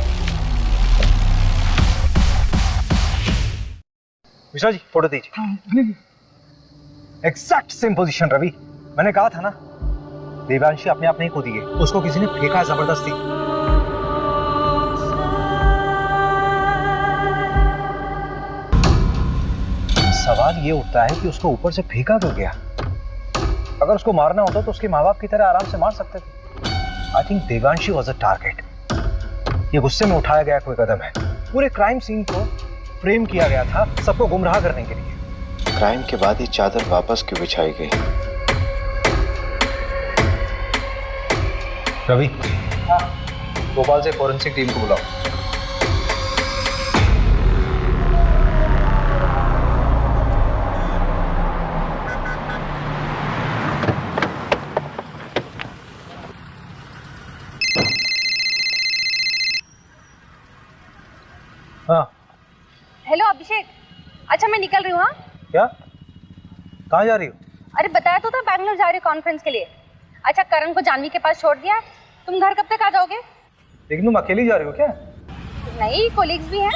मिश्रा जी फोटो दीजिए। एग्जैक्ट सेम पोजीशन रवि, मैंने कहा था ना देवांशी अपने आप नहीं कूदी है, उसको किसी ने फेंका जबरदस्ती। सवाल ये उठता है कि उसको ऊपर से फेंका क्यों गया? अगर उसको मारना होता तो उसके माँ बाप की तरह आराम से मार सकते थे। I think Devanshi was a target. ये गुस्से में उठाया गया कोई कदम है। पूरे क्राइम सीन को फ्रेम किया गया था सबको गुमराह करने के लिए। क्राइम के बाद ये चादर वापस क्यों बिछाई गई? रवि, भोपाल से फोरेंसिक टीम को बुलाओ। हाँ हेलो अभिषेक, अच्छा मैं निकल रही हूँ। हाँ क्या, कहाँ जा रही हो? अरे बताया तो था बैंगलोर जा रही हूँ कॉन्फ्रेंस के लिए। अच्छा करण को जानवी के पास छोड़ दिया, तुम घर कब तक आ जाओगे? लेकिन तुम अकेली जा रही हो क्या? नहीं, कोलिग्स भी हैं।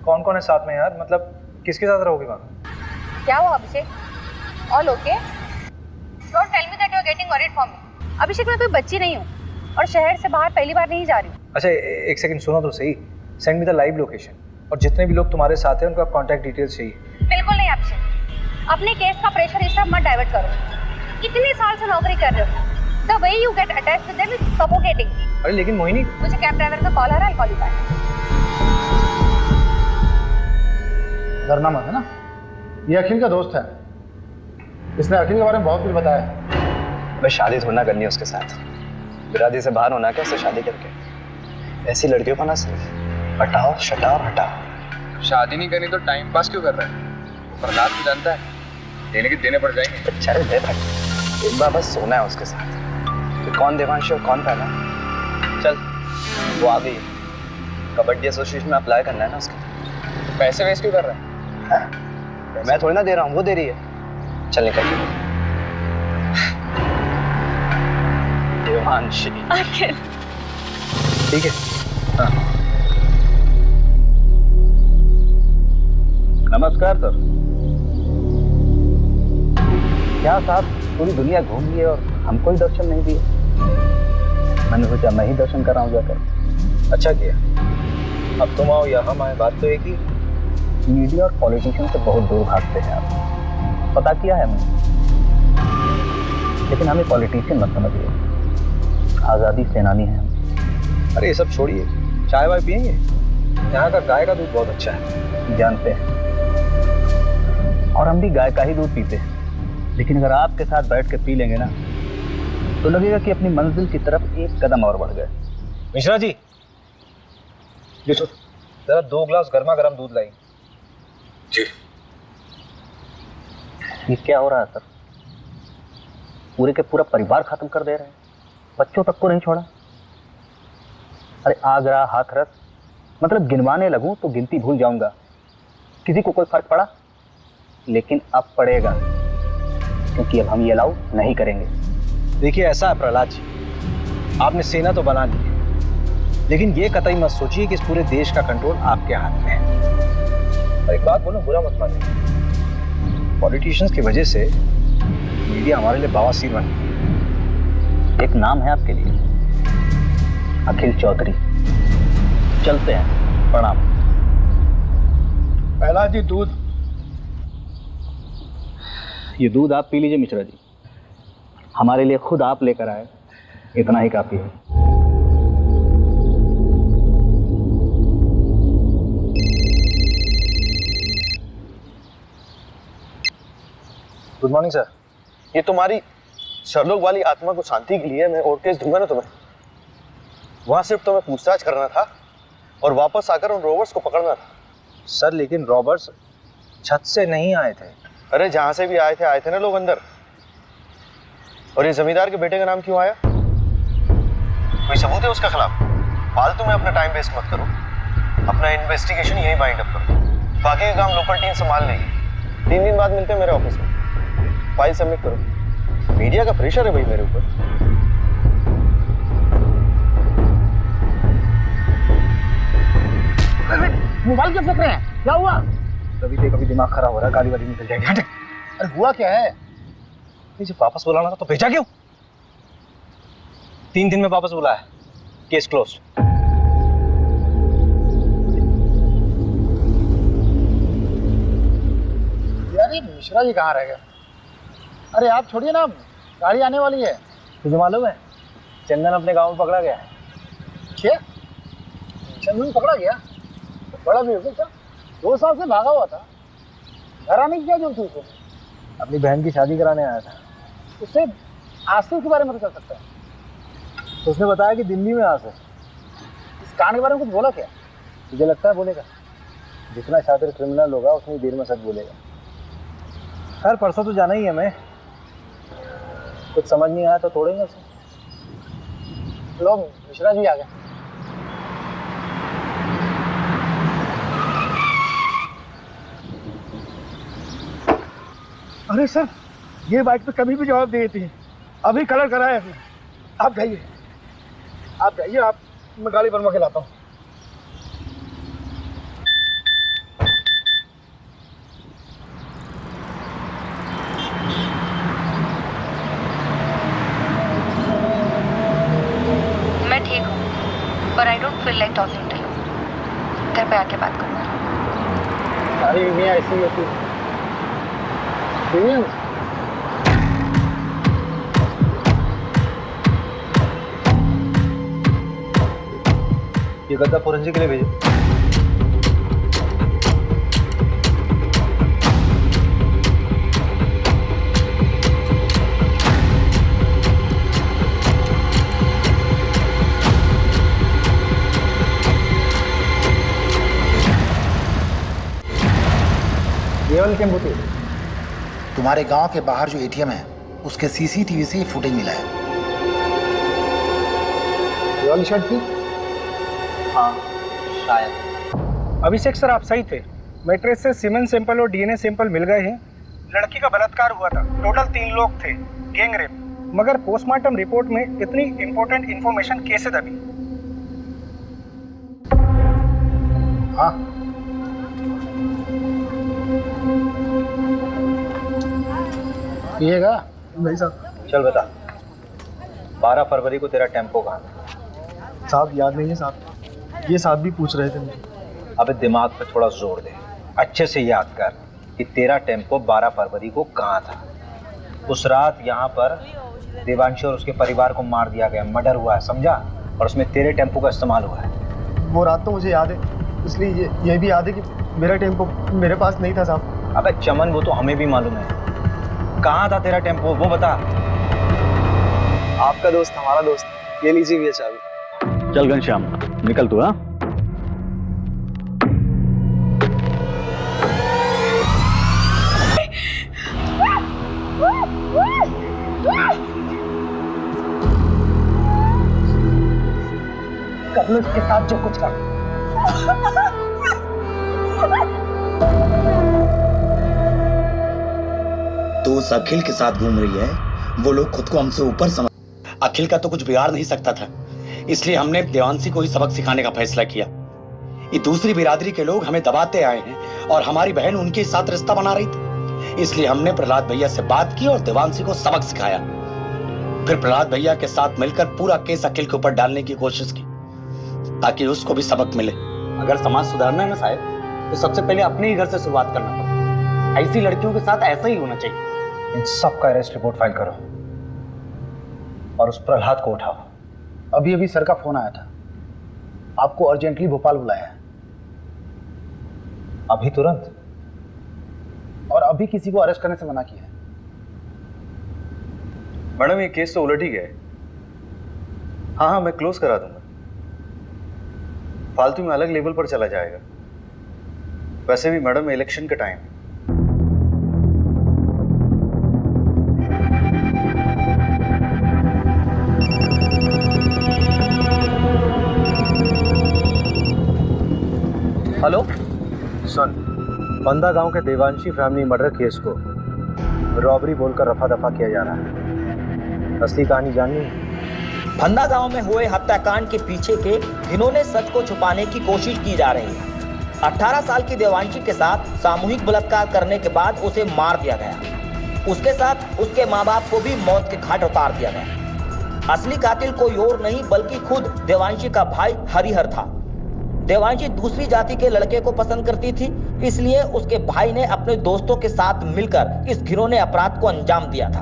कौन कौन है साथ में यार, मतलब किसके साथ रहोगे वहाँ? क्या हुआ Abhishek? All okay? Don't tell me that you are getting worried for me. Abhishek मैं कोई बच्ची नहीं हूँ और शहर से बाहर पहली बार नहीं जा रही हूँ। अच्छा एक सेकंड सुनो तो सही, send me the live location और जितने भी लोग तुम्हारे साथ हैं उनका कांटेक्ट डिटेल्स चाहिए। बिल्कुल नहीं अभिषेक, अपने केस का प्रेशर इस तरह मत डाइवर्ट करो। इतने साल से नौकरी कर रहे हो, the way you get attached with them is suffocating. अरे लेकिन मोहिनी, मुझे कैब ड्राइवर का कॉल आ रहा है, कॉल यू बैक। डरना मत है ना, ये अखिल का दोस्त है, इसने अखिल के बारे में बहुत कुछ बताया है। मैं शादी थोड़ा करनी है उसके साथ, बिरादरी से बाहर होना क्या उससे शादी करके? ऐसी लड़कियों का ना सिर्फ हटाओ शटाओ हटाओ। शादी नहीं करनी तो टाइम पास क्यों कर रहा है? प्रहलाद भी जानता है, देने के देने पड़ जाएंगे। चल दे भाई, एक बार बस सोना है उसके साथ। तो कौन देवांशी और कौन पहला? चल वो आ गई, कबड्डी एसोसिएशन में अप्लाई करना है ना उसके। पैसे वेस्ट क्यों कर रहा है? मैं थोड़ी ना दे रहा हूँ, वो दे रही है। चल निकल। देवांशी ठीक है। हाँ। नमस्कार सर। क्या साहब, पूरी दुनिया घूम लिए और हमको ही दर्शन नहीं दिए? मैंने सोचा मैं ही दर्शन कर रहा हूँ जाकर। अच्छा किया, अब तुम आओ या हम आए, बात तो एक ही। मीडिया और पॉलिटिशियन से बहुत दूर भागते हैं आप, पता किया है मैंने। लेकिन हमें पॉलिटिशियन मत समझिए, आज़ादी सेनानी हैं हम। अरे ये सब छोड़िए, चाय वाय पियेंगे? यहाँ का गाय का दूध बहुत अच्छा है। जानते हैं, और हम भी गाय का ही दूध पीते हैं। लेकिन अगर आपके साथ बैठ के पी लेंगे ना तो लगेगा कि अपनी मंजिल की तरफ एक कदम और बढ़ गए। मिश्रा जी, जरा 2 ग्लास गर्मा गर्म दूध लाई। जी। ये क्या हो रहा है सर? पूरे के पूरा परिवार खत्म कर दे रहे हैं, बच्चों तक को नहीं छोड़ा। अरे आगरा, हाथरस, मतलब गिनवाने लगूं तो गिनती भूल जाऊंगा। किसी को कोई फर्क पड़ा? लेकिन अब पड़ेगा, क्योंकि अब हम ये अलाउ नहीं करेंगे। देखिए ऐसा है प्रहलाद जी, आपने सेना तो बना ली है, लेकिन ये कतई मत सोचिए कि इस पूरे देश का कंट्रोल आपके हाथ में है। और एक बात बोलूं, बुरा मत मानिए, पॉलिटिशियंस की वजह से मीडिया हमारे लिए बवासीर बन गई। एक नाम है आपके लिए, अखिल चौधरी। चलते हैं, प्रणाम। प्रहलाद जी दूध। ये दूध आप पी लीजिए मिश्रा जी, हमारे लिए खुद आप लेकर आए, इतना ही काफी है। Good morning sir. ये तुम्हारी शर्लोक वाली आत्मा को शांति के लिए मैं और केस दूंगा ना तुम्हें। वहां सिर्फ तुम्हें पूछताछ करना था और वापस आकर उन रॉबर्ट्स को पकड़ना था। सर लेकिन रॉबर्ट्स छत से नहीं आए थे। अरे जहां से भी आए थे ना लोग अंदर। और ये जमींदार के बेटे का नाम क्यों आया? कोई सबूत है उसके खिलाफ? फालतू में अपना टाइम वेस्ट मत करो, अपना इन्वेस्टिगेशन यही बाइंड अप करो। बाकी का काम लोकल टीम संभाल लेगी। 3 दिन बाद मिलते हैं मेरे ऑफिस में, फाइल सबमिट करो। मीडिया का प्रेशर है भाई मेरे ऊपर। मोबाइल क्यों फेंक रहे हैं? क्या हुआ? कभी दिमाग खराब हो रहा है, गाली वाली निकल जाएगी। अरे हुआ क्या है? नहीं, जब वापस बुलाना था तो भेजा क्यों? 3 दिन में वापस बुलाया, केस क्लोज। यार ये मिश्रा जी कहाँ रह गए? अरे आप छोड़िए ना, गाड़ी आने वाली है। तुझे मालूम है चंदन अपने गांव में पकड़ा गया है। क्या? चंदन पकड़ा गया? बड़ा भी हो गया क्या? 2 साल से भागा हुआ था, घर आने की क्या जरूरत थी उसको? अपनी बहन की शादी कराने आया था। उससे आसिफ के बारे में तो कर सकता है। तो उसने बताया कि दिल्ली में आसिफ। इस कांड के बारे में कुछ बोला क्या? तुझे लगता है बोलेगा? जितना शातिर क्रिमिनल होगा उतनी देर में सच बोलेगा। खैर परसों तो जाना ही है मैं, कुछ समझ नहीं आया तो तोड़ेंगे उसे। लो मिश्रा जी आ गए। अरे सर, ये बाइक तो कभी भी जवाब दे देती है। अभी कलर कराया है। आप जाइए, आप मैं गाड़ी बनवा के लाता हूँ। मैं ठीक हूँ, पर I don't feel like talking to you. घर पे आके बात करूँगा। सारी बीवियाँ ऐसी होती है। ये गद्दा फोरेंसिक के लिए भेजो। ये वाली टेम्पो थी। तुम्हारे गांव के बाहर जो एटीएम है उसके सीसीटीवी से ये फुटेज मिला है। ये वाली शर्ट थी? हाँ शायद। अभिषेक सर आप सही थे, मैट्रेस से सीमेंट सैंपल और डीएनए सैंपल मिल गए हैं। लड़की का बलात्कार हुआ था, टोटल 3 लोग थे, गैंग रेप। मगर पोस्टमार्टम रिपोर्ट में इतनी इंपॉर्टेंट इंफॉर्मेशन कैसे दबी? हाँ पिएगा भाई साहब? चल बता, 12 फरवरी को तेरा टेम्पो कहाँ था? साहब याद नहीं है साहब, ये साहब भी पूछ रहे थे मुझे। अबे दिमाग पे थोड़ा जोर दे, अच्छे से याद कर कि तेरा टेम्पो 12 फरवरी को कहाँ था। उस रात यहाँ पर देवांशी और उसके परिवार को मार दिया गया, मर्डर हुआ है, समझा? और उसमें तेरे टेम्पो का इस्तेमाल हुआ है। वो रात तो मुझे याद है, इसलिए ये भी याद है कि मेरा टेम्पो मेरे पास नहीं था साहब। अबे चमन वो तो हमें भी मालूम है, कहाँ था तेरा टेम्पो वो बता। आपका दोस्त हमारा दोस्त, ये लीजिए भैया चाबी। चल घनश्याम निकल तू। हाँ कर लो इसके साथ जो कुछ कर। तो उस अखिल के साथ घूम रही है, वो लोग खुद को हमसे ऊपर समझ। अखिल का तो कुछ बिगाड़ नहीं सकता था, इसलिए हमने देवांशी को ही सबक सिखाने का फैसला किया। ये दूसरी बिरादरी के लोग हमें दबाते आए हैं और हमारी बहन उनके साथ रिश्ता बना रही थी, इसलिए हमने प्रहलाद भैया से बात की और देवांशी को सबक सिखाया। फिर प्रहलाद भैया के साथ मिलकर पूरा केस अखिल के ऊपर डालने की कोशिश की ताकि उसको भी सबक मिले। अगर समाज सुधारना है ना साहब, तो सबसे पहले अपने ही घर से शुरुआत करना पड़ता। ऐसी लड़कियों के साथ ऐसा ही होना चाहिए। इन सब का अरेस्ट रिपोर्ट फाइल करो और उस प्रहलाद को उठाओ। अभी अभी सर का फोन आया था, आपको अर्जेंटली भोपाल बुलाया है। अभी तुरंत? और अभी किसी को अरेस्ट करने से मना किया है। मैडम ये केस तो उलट ही गया है। हाँ हाँ, मैं क्लोज करा दूंगा। फालतू में अलग लेवल पर चला जाएगा। वैसे भी मैडम इलेक्शन का टाइम है। हेलो सुन, बंदा गांव के देवांशी फैमिली मर्डर केस को रॉबरी बोलकर रफा दफा किया जा रहा है। असली कहानी जाननी है? फंदा गांव में हुए हत्याकांड के पीछे के घिनौने सच को छुपाने की कोशिश की जा रही है। 18 साल की देवांशी के साथ सामूहिक बलात्कार करने के बाद उसे मार दिया गया। उसके साथ उसके माँ बाप को भी मौत के घाट उतार दिया गया। असली कातिल कोई और नहीं बल्कि खुद देवांशी का भाई हरिहर था। देवांशी दूसरी जाति के लड़के को पसंद करती थी, इसलिए उसके भाई ने अपने दोस्तों के साथ मिलकर इस घिनौने अपराध को अंजाम दिया था।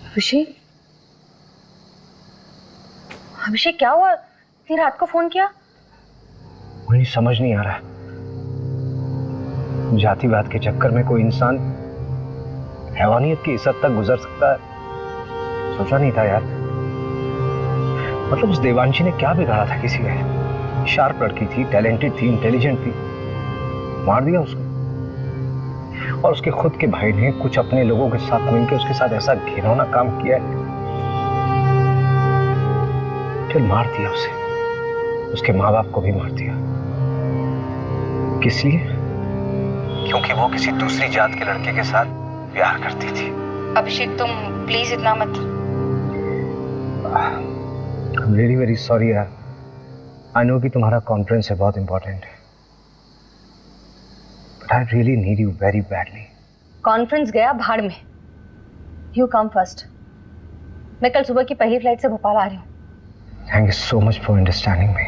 अभिषेक, अभिषेक क्या हुआ? इतनी रात को फोन किया? मुझे समझ नहीं आ रहा है, जातिवाद के चक्कर में कोई इंसान हैवानियत की इस हद तक गुजर सकता है। सोचा नहीं था यार। मतलब उस देवांशी ने क्या बिगाड़ा था किसी का? शार्प लड़की थी, टैलेंटेड थी, इंटेलिजेंट थी, मार दिया उसको। और उसके खुद के भाई ने कुछ अपने लोगों के साथ मिलकर उसके साथ ऐसा घिनौना काम किया है, फिर मार दिया उसे। उसके माँ बाप को भी मार दिया। किस लिए? क्योंकि वो किसी दूसरी जात के लड़के के साथ प्यार करती थी। अभिषेक तुम प्लीज इतना मत। I'm really very sorry यार। I know कि तुम्हारा कॉन्फ्रेंस है, बहुत इंपॉर्टेंट है, but I really need you very badly। Conference गया भाड़ में। You come first. मैं कल सुबह की पहली फ्लाइट से भोपाल आ रही हूँ। Thank you so much for understanding me।